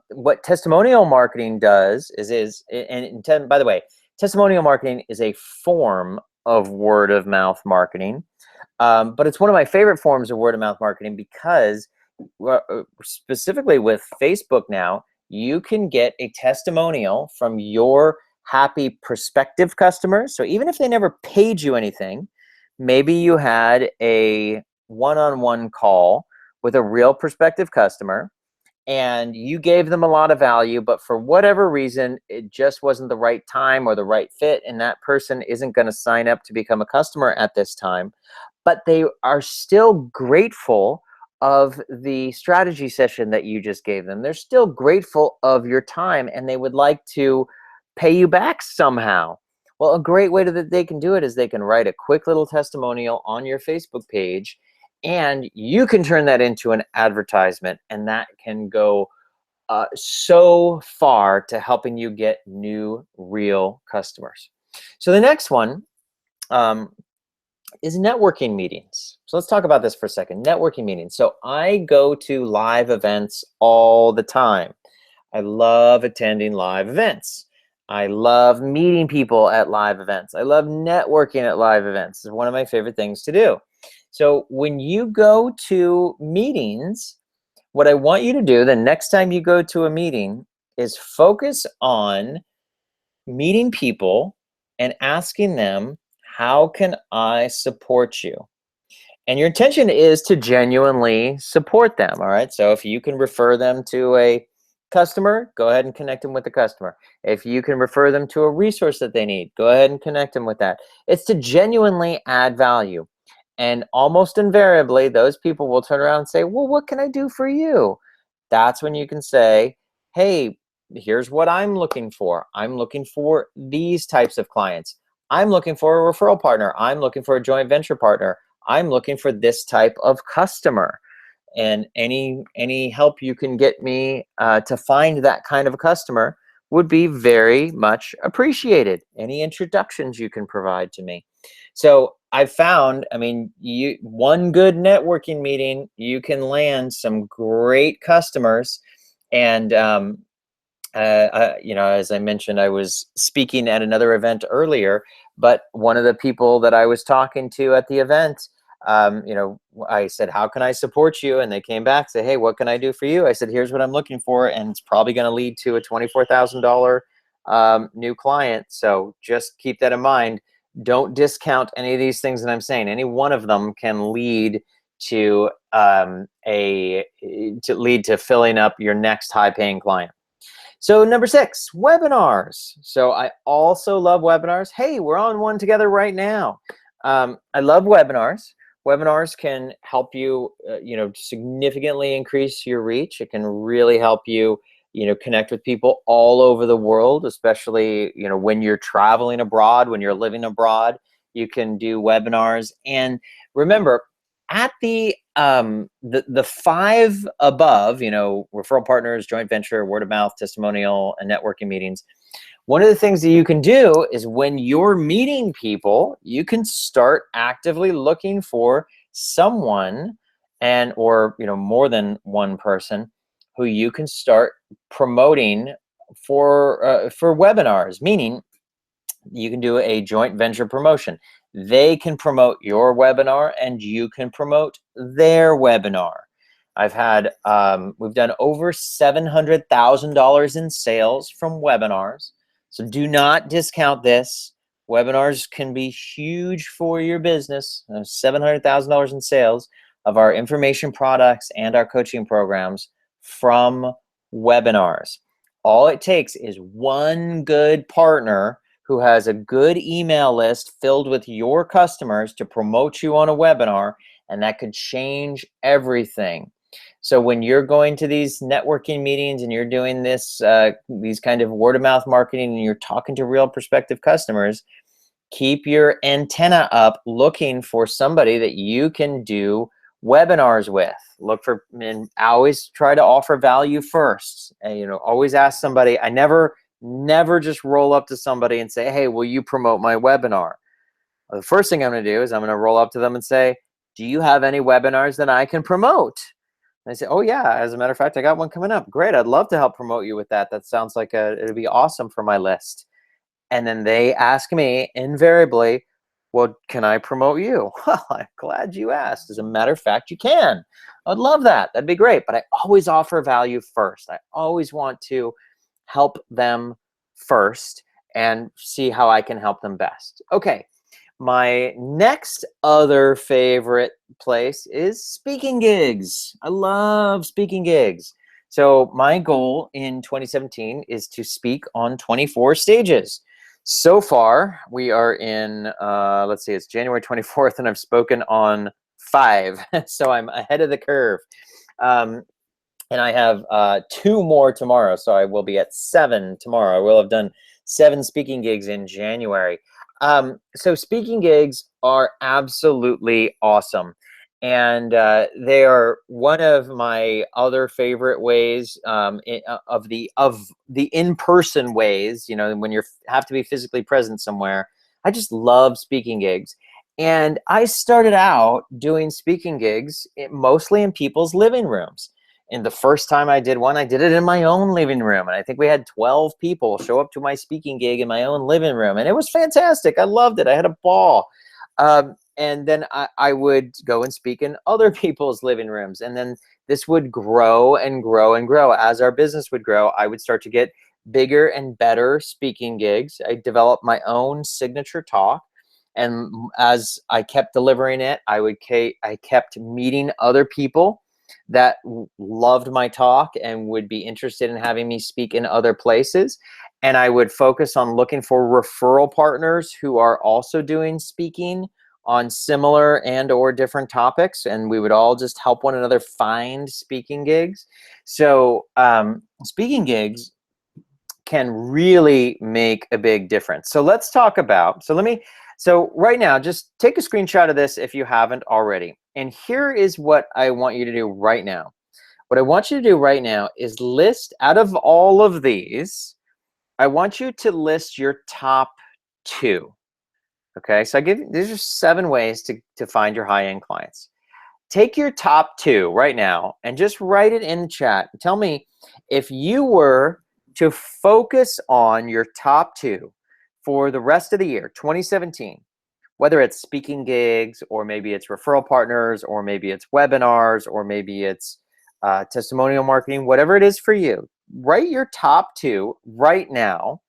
what testimonial marketing does by the way, testimonial marketing is a form of word of mouth marketing, but it's one of my favorite forms of word of mouth marketing because specifically with Facebook now, you can get a testimonial from your happy prospective customers. So even if they never paid you anything, maybe you had a one-on-one call with a real prospective customer and you gave them a lot of value, but for whatever reason, it just wasn't the right time or the right fit, and that person isn't going to sign up to become a customer at this time, but they are still grateful of the strategy session that you just gave them. They're still grateful of your time, and they would like to pay you back somehow. Well, a great way that they can do it is they can write a quick little testimonial on your Facebook page, and you can turn that into an advertisement, and that can go so far to helping you get new, real customers. So the next one is networking meetings. So let's talk about this for a second. Networking meetings. So I go to live events all the time. I love attending live events. I love meeting people at live events. I love networking at live events. It's one of my favorite things to do. So when you go to meetings, what I want you to do the next time you go to a meeting is focus on meeting people and asking them, how can I support you? And your intention is to genuinely support them, all right? So if you can refer them to a customer, go ahead and connect them with the customer. If you can refer them to a resource that they need, go ahead and connect them with that. It's to genuinely add value. And almost invariably, those people will turn around and say, well, what can I do for you? That's when you can say, hey, here's what I'm looking for. I'm looking for these types of clients. I'm looking for a referral partner. I'm looking for a joint venture partner. I'm looking for this type of customer. And any help you can get me to find that kind of a customer would be very much appreciated. Any introductions you can provide to me. So I've found, I mean, one good networking meeting, you can land some great customers. And you know, as I mentioned, I was speaking at another event earlier, but one of the people that I was talking to at the event, you know, I said, how can I support you? And they came back, say, hey, what can I do for you? I said, here's what I'm looking for. And it's probably going to lead to a $24,000 new client. So just keep that in mind. Don't discount any of these things that I'm saying. Any one of them can lead to filling up your next high paying client. So number 6, webinars. So I also love webinars. Hey, we're on one together right now. I love webinars. Webinars can help you, you know, significantly increase your reach. It can really help you, you know, connect with people all over the world, especially, you know, when you're traveling abroad, when you're living abroad, you can do webinars. And remember, at the 5 above, you know, referral partners, joint venture, word of mouth, testimonial, and networking meetings, one of the things that you can do is when you're meeting people, you can start actively looking for someone or, you know, more than one person who you can start promoting for webinars, meaning you can do a joint venture promotion. They can promote your webinar and you can promote their webinar. I've had, we've done over $700,000 in sales from webinars. So do not discount this. Webinars can be huge for your business. $700,000 in sales of our information products and our coaching programs from webinars. All it takes is one good partner who has a good email list filled with your customers to promote you on a webinar, and that could change everything. So when you're going to these networking meetings and you're doing this, these kind of word of mouth marketing, and you're talking to real prospective customers, keep your antenna up looking for somebody that you can do webinars with. Look for, and I always try to offer value first. And, you know, always ask somebody. I never just roll up to somebody and say, hey, will you promote my webinar? Well, the first thing I'm going to do is I'm going to roll up to them and say, do you have any webinars that I can promote? And they say, oh yeah, as a matter of fact, I got one coming up. Great, I'd love to help promote you with that. That sounds like it'd be awesome for my list. And then they ask me invariably, Well, can I promote you? Well, I'm glad you asked. As a matter of fact, you can. I'd love that. That'd be great. But I always offer value first. I always want to help them first and see how I can help them best. Okay. My next other favorite place is speaking gigs. I love speaking gigs. So my goal in 2017 is to speak on 24 stages. So far, we are in, let's see, it's January 24th, and I've spoken on 5. So I'm ahead of the curve. And I have 2 more tomorrow, so I will be at 7 tomorrow. I will have done 7 speaking gigs in January. So speaking gigs are absolutely awesome, and they are one of my other favorite ways of the in-person ways. You know, when you have to be physically present somewhere. I just love speaking gigs. And I started out doing speaking gigs mostly in people's living rooms. And the first time I did one, I did it in my own living room. And I think we had 12 people show up to my speaking gig in my own living room. And it was fantastic. I loved it. I had a ball. And then I would go and speak in other people's living rooms. And then this would grow and grow and grow. As our business would grow, I would start to get bigger and better speaking gigs. I developed my own signature talk. And as I kept delivering it, I kept meeting other people that loved my talk and would be interested in having me speak in other places. And I would focus on looking for referral partners who are also doing speaking on similar and or different topics. And we would all just help one another find speaking gigs. So speaking gigs can really make a big difference. So let's talk about, so right now, just take a screenshot of this if you haven't already. And here is what I want you to do right now. What I want you to do right now is list, out of all of these, I want you to list your top 2. Okay, so these are 7 ways to find your high-end clients. Take your top 2 right now and just write it in the chat. Tell me if you were to focus on your top 2 for the rest of the year, 2017, whether it's speaking gigs, or maybe it's referral partners, or maybe it's webinars, or maybe it's testimonial marketing, whatever it is for you, write your top 2 right now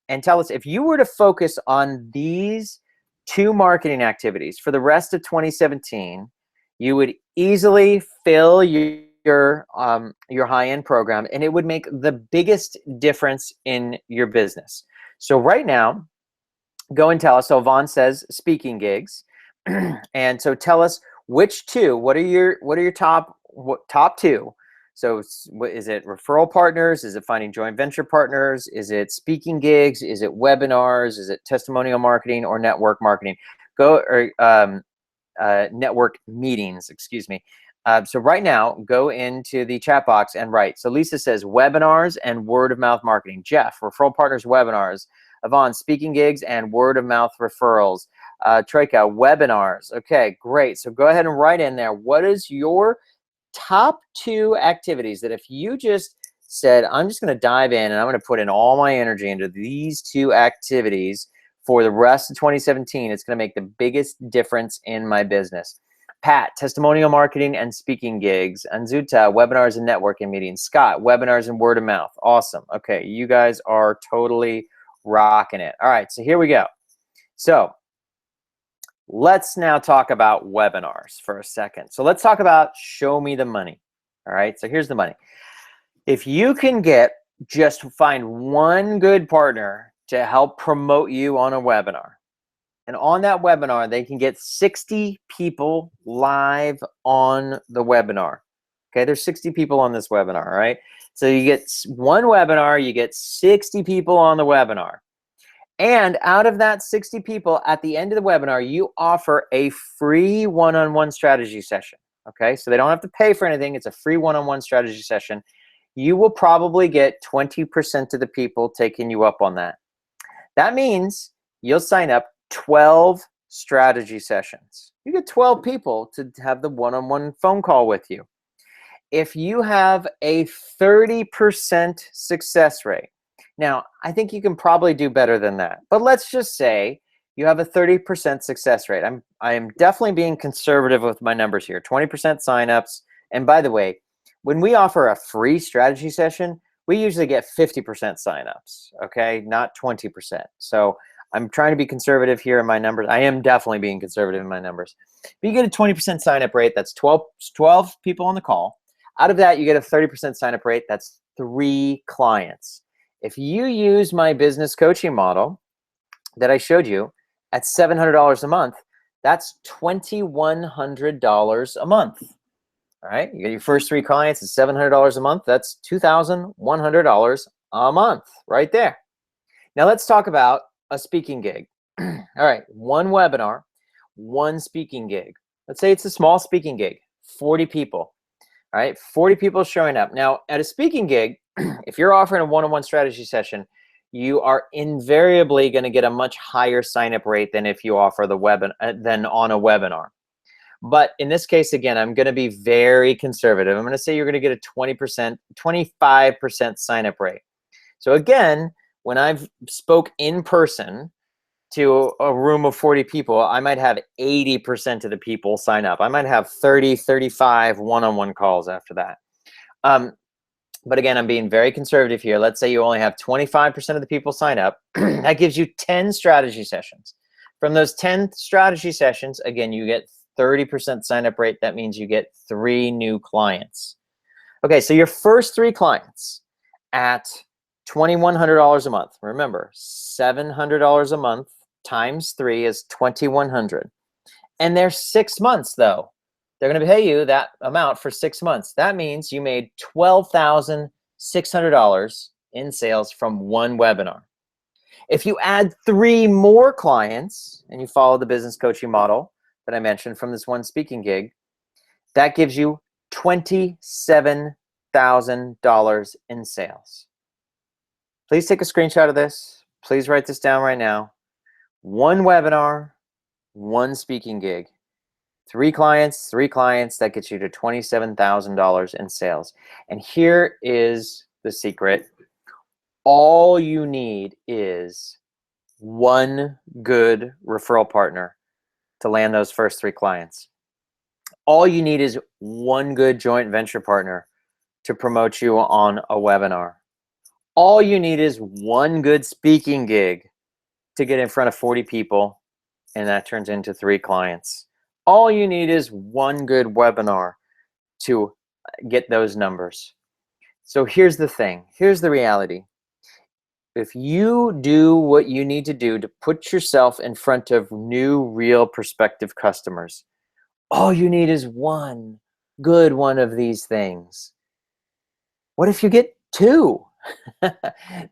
and tell us if you were to focus on these 2 marketing activities for the rest of 2017, you would easily fill your high-end program, and it would make the biggest difference in your business. So right now, go and tell us. So Vaughn says speaking gigs. And so tell us which 2, what are your top 2? So is it referral partners? Is it finding joint venture partners? Is it speaking gigs? Is it webinars? Is it testimonial marketing or network marketing? Network meetings, excuse me. So right now, go into the chat box and write. So Lisa says webinars and word of mouth marketing. Jeff, referral partners, webinars. Yvonne, speaking gigs and word of mouth referrals. Troika, webinars. Okay, great. So go ahead and write in there. What is your top 2 activities that if you just said, I'm just going to dive in and I'm going to put in all my energy into these 2 activities for the rest of 2017, it's going to make the biggest difference in my business. Pat, testimonial marketing and speaking gigs. Anzuta, webinars and networking meetings. Scott, webinars and word of mouth. Awesome. Okay, you guys are totally rocking it. All right, so here we go. So let's now talk about webinars for a second. So let's talk about show me the money. All right, so here's the money. If you can just find one good partner to help promote you on a webinar, and on that webinar, they can get 60 people live on the webinar. Okay, there's 60 people on this webinar, right? So you get one webinar, you get 60 people on the webinar. And out of that 60 people, at the end of the webinar, you offer a free one-on-one strategy session. Okay, so they don't have to pay for anything. It's a free one-on-one strategy session. You will probably get 20% of the people taking you up on that. That means you'll sign up 12 strategy sessions. You get 12 people to have the one-on-one phone call with you. If you have a 30% success rate, now I think you can probably do better than that, but let's just say you have a 30% success rate. I am definitely being conservative with my numbers here. 20% signups. And by the way, when we offer a free strategy session, we usually get 50% signups, okay? Not 20%. So I'm trying to be conservative here in my numbers. I am definitely being conservative in my numbers. But you get a 20% sign-up rate. That's 12 people on the call. Out of that, you get a 30% sign-up rate. That's 3 clients. If you use my business coaching model that I showed you at $700 a month, that's $2,100 a month. All right, you get your first 3 clients at $700 a month. That's $2,100 a month right there. Now let's talk about a speaking gig. All right, 1 webinar, 1 speaking gig. Let's say it's a small speaking gig, 40 people. All right, 40 people showing up. Now at a speaking gig, if you're offering a one-on-one strategy session, you are invariably going to get a much higher sign-up rate than if you offer than on a webinar. But in this case, again, I'm going to be very conservative. I'm going to say you're going to get a 20%, 25% sign-up rate. So again, when I've spoke in person to a room of 40 people, I might have 80% of the people sign up. I might have 30, 35 one-on-one calls after that. But again, I'm being very conservative here. Let's say you only have 25% of the people sign up. That gives you 10 strategy sessions. From those 10 strategy sessions, again, you get 30% sign-up rate. That means you get 3 new clients. Okay, so your first 3 clients at $2,100 a month. Remember, $700 a month times 3 is $2,100. And they're 6 months, though. They're going to pay you that amount for 6 months. That means you made $12,600 in sales from 1 webinar. If you add 3 more clients and you follow the business coaching model that I mentioned from this 1 speaking gig, that gives you $27,000 in sales. Please take a screenshot of this. Please write this down right now. 1 webinar, 1 speaking gig. 3 clients, that gets you to $27,000 in sales. And here is the secret. All you need is 1 good referral partner to land those first 3 clients. All you need is 1 good joint venture partner to promote you on a webinar. All you need is 1 good speaking gig to get in front of 40 people, and that turns into 3 clients. All you need is 1 good webinar to get those numbers. So here's the thing. Here's the reality. If you do what you need to do to put yourself in front of new, real, prospective customers, all you need is 1 good one of these things. What if you get 2?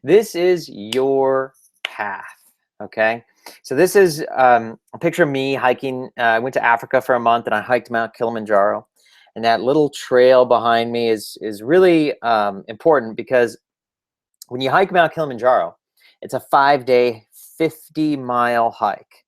This is your path, okay? So this is a picture of me hiking. I went to Africa for a month and I hiked Mount Kilimanjaro. And that little trail behind me is really important because when you hike Mount Kilimanjaro, it's a 5-day, 50-mile hike.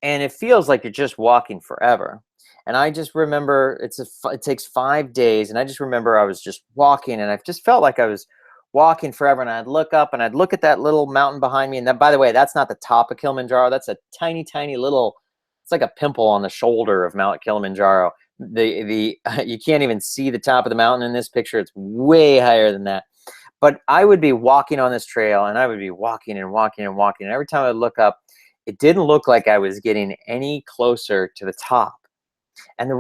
And it feels like you're just walking forever. And I just remember it takes 5 days. And I just remember I was just walking and I just felt like I was walking forever, and I'd look up and I'd look at that little mountain behind me. And that, by the way, that's not the top of Kilimanjaro. That's a tiny, tiny little, it's like a pimple on the shoulder of Mount Kilimanjaro. You can't even see the top of the mountain in this picture. It's way higher than that. But I would be walking on this trail and I would be walking and walking and walking. And every time I would look up, it didn't look like I was getting any closer to the top. And the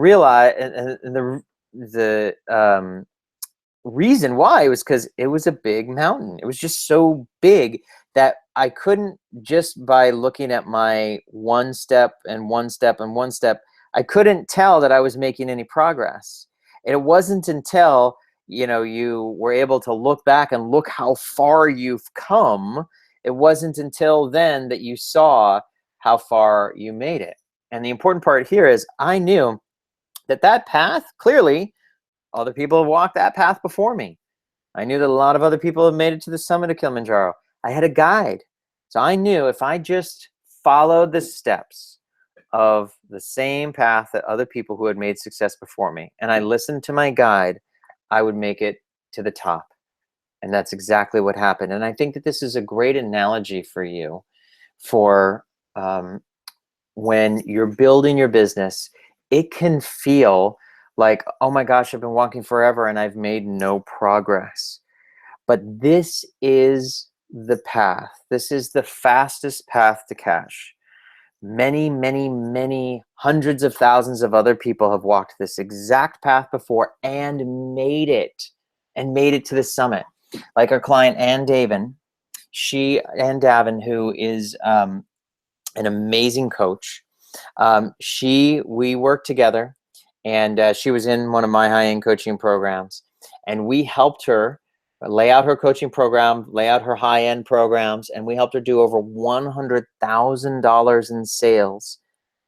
reason why was because it was a big mountain. It was just so big that I couldn't, just by looking at my 1 step and 1 step and 1 step, I couldn't tell that I was making any progress. And it wasn't until, you know, you were able to look back and look how far you've come, it wasn't until then that you saw how far you made it. And the important part here is I knew that path, clearly, other people have walked that path before me. I knew that a lot of other people have made it to the summit of Kilimanjaro. I had a guide. So I knew if I just followed the steps of the same path that other people who had made success before me, and I listened to my guide, I would make it to the top. And that's exactly what happened. And I think that this is a great analogy for you for when you're building your business, it can feel like, oh my gosh, I've been walking forever and I've made no progress. But this is the path. This is the fastest path to cash. Many, many, many hundreds of thousands of other people have walked this exact path before and made it to the summit. Like our client, Ann Davin, who is an amazing coach. We worked together, and she was in one of my high-end coaching programs, and we helped her lay out her coaching program, lay out her high-end programs, and we helped her do over $100,000 in sales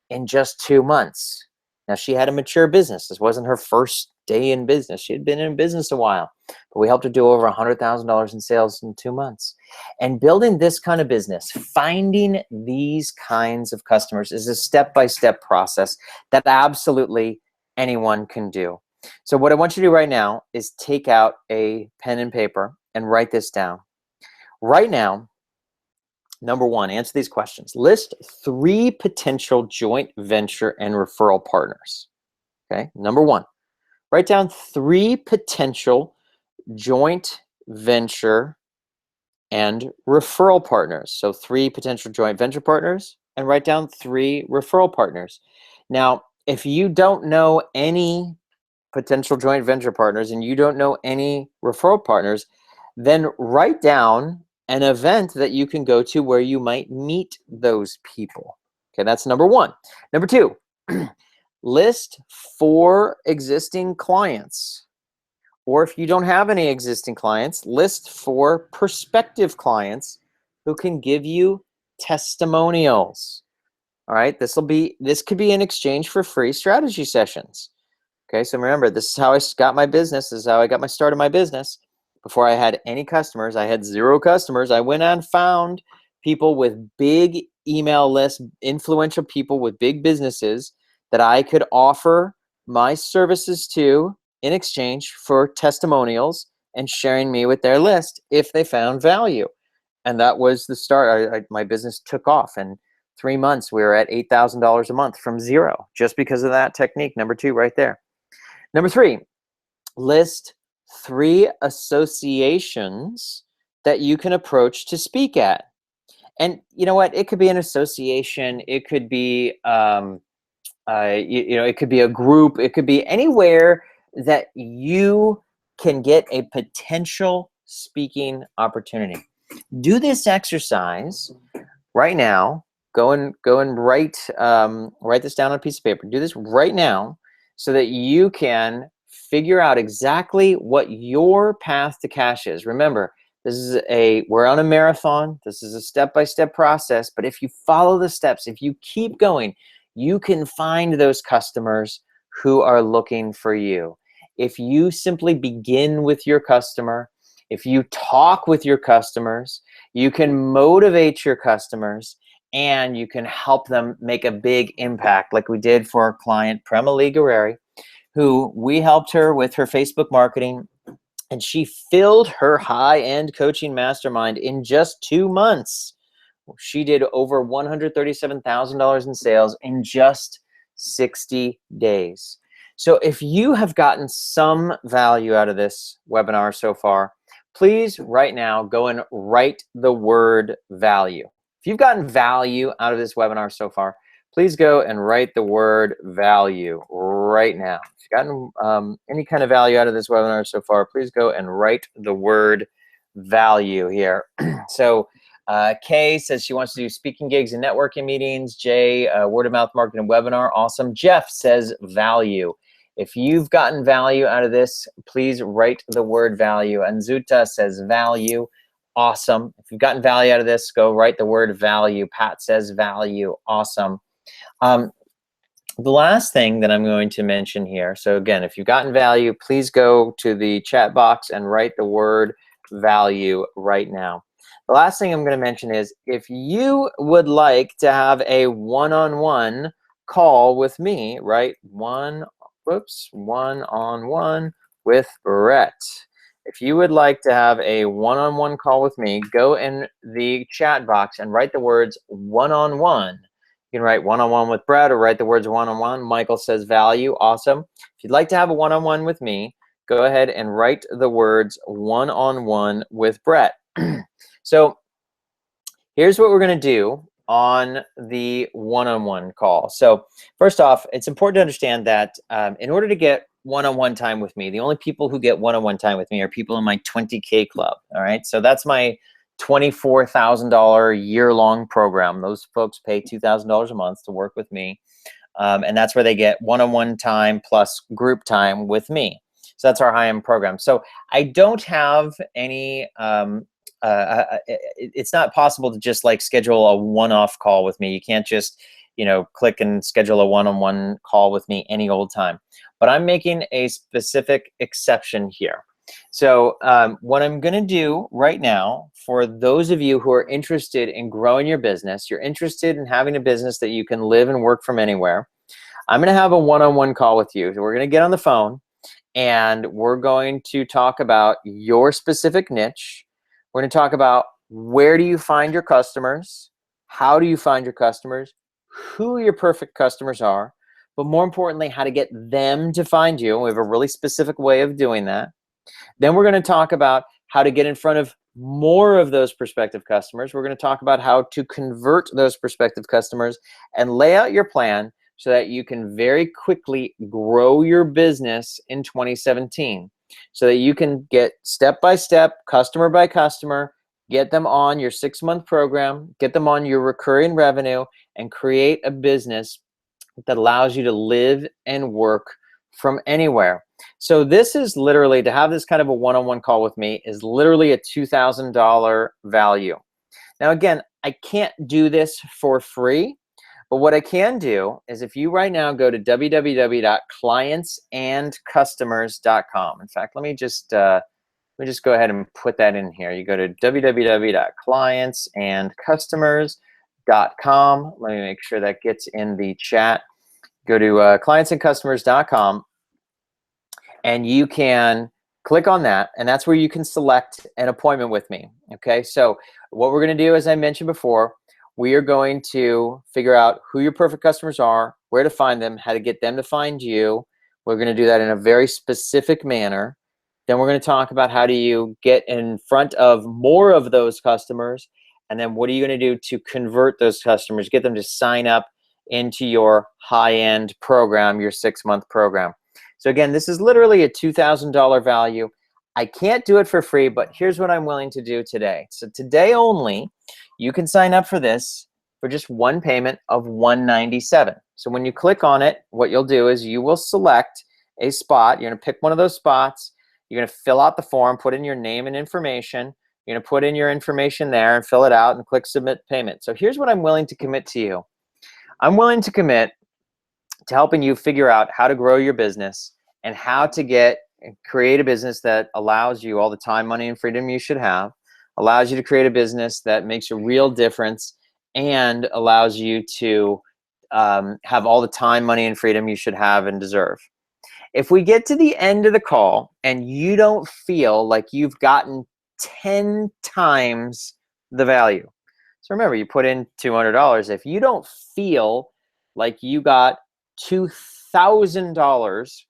in just 2 months. Now, she had a mature business. This wasn't her first day in business. She had been in business a while, but we helped her do over $100,000 in sales in 2 months. And building this kind of business, finding these kinds of customers, is a step-by-step process that absolutely anyone can do. So what I want you to do right now is take out a pen and paper and write this down. Right now, number one, answer these questions. List 3 potential joint venture and referral partners. Okay, number one, write down 3 potential joint venture and referral partners. So 3 potential joint venture partners, and write down 3 referral partners. Now, if you don't know any potential joint venture partners and you don't know any referral partners, then write down an event that you can go to where you might meet those people. Okay, that's number one. Number two, list 4 existing clients. Or if you don't have any existing clients, list 4 prospective clients who can give you testimonials. All right, this could be in exchange for free strategy sessions. Okay, so remember, this is how I got my business. This is how I got my start in my business. Before I had any customers, I had 0 customers. I went and found people with big email lists, influential people with big businesses that I could offer my services to in exchange for testimonials and sharing me with their list if they found value. And that was the start. My business took off. And 3 months, we were at $8,000 a month from 0, just because of that technique. Number 2 right there. Number 3, list 3 associations that you can approach to speak at. And you know what? It could be an association. It could be, it could be a group. It could be anywhere that you can get a potential speaking opportunity. Do this exercise right now. Go and write this down on a piece of paper. Do this right now so that you can figure out exactly what your path to cash is. Remember, we're on a marathon. This is a step-by-step process, but if you follow the steps, if you keep going, you can find those customers who are looking for you. If you simply begin with your customer, if you talk with your customers, you can motivate your customers, and you can help them make a big impact, like we did for our client, Bret Gregory, who we helped her with her Facebook marketing, and she filled her high-end coaching mastermind in just 2 months. She did over $137,000 in sales in just 60 days. So if you have gotten some value out of this webinar so far, please right now go and write the word value. If you've gotten value out of this webinar so far, please go and write the word value right now. If you've gotten any kind of value out of this webinar so far, please go and write the word value here. So Kay says she wants to do speaking gigs and networking meetings. Jay, word of mouth marketing webinar. Awesome. Jeff says value. If you've gotten value out of this, please write the word value. And Zuta says value. Awesome. If you've gotten value out of this, go write the word value. Pat says value. Awesome. The last thing that I'm going to mention here, so again, if you've gotten value, please go to the chat box and write the word value right now. The last thing I'm going to mention is, if you would like to have a one-on-one call with me, right? One-on-one with Bret. If you would like to have a one-on-one call with me, go in the chat box and write the words one-on-one. You can write one-on-one with Bret or write the words one-on-one. Michael says value. Awesome. If you'd like to have a one-on-one with me, go ahead and write the words one-on-one with Bret. So here's what we're going to do on the one-on-one call. So first off, it's important to understand that in order to get one-on-one time with me, the only people who get one-on-one time with me are people in my 20K club. All right. So that's my $24,000 year-long program. Those folks pay $2,000 a month to work with me. And that's where they get one-on-one time plus group time with me. So that's our high-end program. So I don't have any, it's not possible to just like schedule a one-off call with me. You can't just, click and schedule a one-on-one call with me any old time. But I'm making a specific exception here. So what I'm going to do right now, for those of you who are interested in growing your business, you're interested in having a business that you can live and work from anywhere, I'm going to have a one-on-one call with you. So we're going to get on the phone and we're going to talk about your specific niche. We're going to talk about where do you find your customers, how do you find your customers, who your perfect customers are, but more importantly, how to get them to find you. We have a really specific way of doing that. Then we're going to talk about how to get in front of more of those prospective customers. We're going to talk about how to convert those prospective customers and lay out your plan so that you can very quickly grow your business in 2017. So that you can get step by step, customer by customer, get them on your 6-month program, get them on your recurring revenue, and create a business that allows you to live and work from anywhere. So this is literally, to have this kind of a one-on-one call with me is literally a $2,000 value. Now again, I can't do this for free, but what I can do is if you right now go to www.clientsandcustomers.com. In fact, let me just go ahead and put that in here. You go to www.clientsandcustomers.com. Let me make sure that gets in the chat. Go to clientsandcustomers.com and you can click on that, and that's where you can select an appointment with me. Okay, so what we're going to do, as I mentioned before, we are going to figure out who your perfect customers are, where to find them, how to get them to find you. We're going to do that in a very specific manner. Then we're going to talk about how do you get in front of more of those customers, and then what are you going to do to convert those customers, get them to sign up into your high-end program, your 6-month program. So again, this is literally a $2,000 value. I can't do it for free, but here's what I'm willing to do today. So today only, you can sign up for this for just one payment of $197. So when you click on it, what you'll do is you will select a spot. You're going to pick one of those spots. You're going to fill out the form, put in your name and information. You're going to put in your information there and fill it out and click submit payment. So here's what I'm willing to commit to you. I'm willing to commit to helping you figure out how to grow your business and how to create a business that allows you all the time, money, and freedom you should have, allows you to create a business that makes a real difference, and allows you to have all the time, money, and freedom you should have and deserve. If we get to the end of the call and you don't feel like you've gotten 10 times the value, so remember, you put in $200. If you don't feel like you got $2,000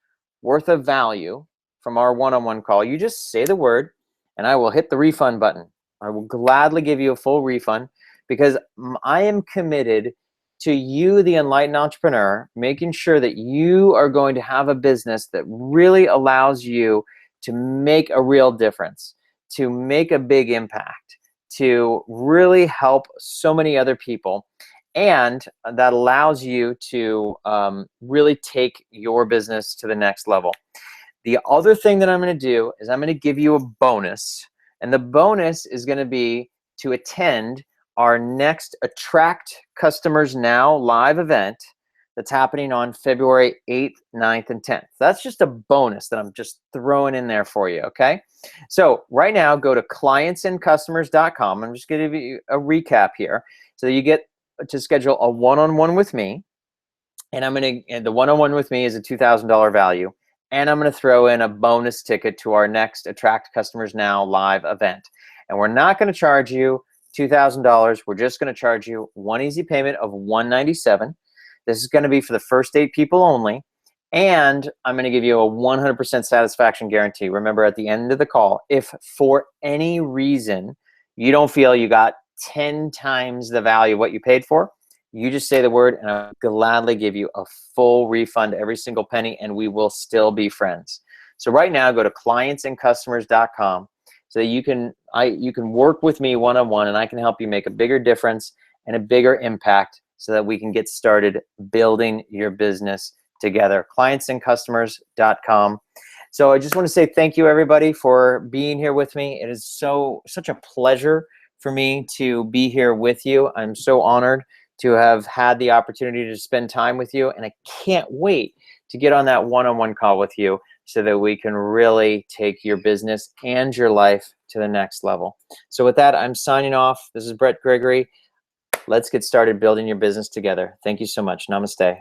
worth of value from our one-on-one call, you just say the word and I will hit the refund button. I will gladly give you a full refund because I am committed to you, the enlightened entrepreneur, making sure that you are going to have a business that really allows you to make a real difference, to make a big impact, to really help so many other people, and that allows you to really take your business to the next level. The other thing that I'm going to do is I'm going to give you a bonus, and the bonus is going to be to attend our next Attract Customers Now live event that's happening on February 8th, 9th, and 10th. That's just a bonus that I'm just throwing in there for you, okay? So right now, go to clientsandcustomers.com. I'm just going to give you a recap here. So you get to schedule a one-on-one with me, and the one-on-one with me is a $2,000 value, and I'm going to throw in a bonus ticket to our next Attract Customers Now live event. And we're not going to charge you $2,000. We're just going to charge you one easy payment of $197. This is going to be for the first 8 people only. And I'm going to give you a 100% satisfaction guarantee. Remember, at the end of the call, if for any reason you don't feel you got 10 times the value of what you paid for, you just say the word and I'll gladly give you a full refund, every single penny, and we will still be friends. So right now, go to clientsandcustomers.com so that you can work with me one-on-one, and I can help you make a bigger difference and a bigger impact so that we can get started building your business together. Clientsandcustomers.com. So I just want to say thank you, everybody, for being here with me. It is such a pleasure for me to be here with you. I'm so honored to have had the opportunity to spend time with you, and I can't wait to get on that one-on-one call with you so that we can really take your business and your life to the next level. So with that, I'm signing off. This is Bret Gregory. Let's get started building your business together. Thank you so much. Namaste.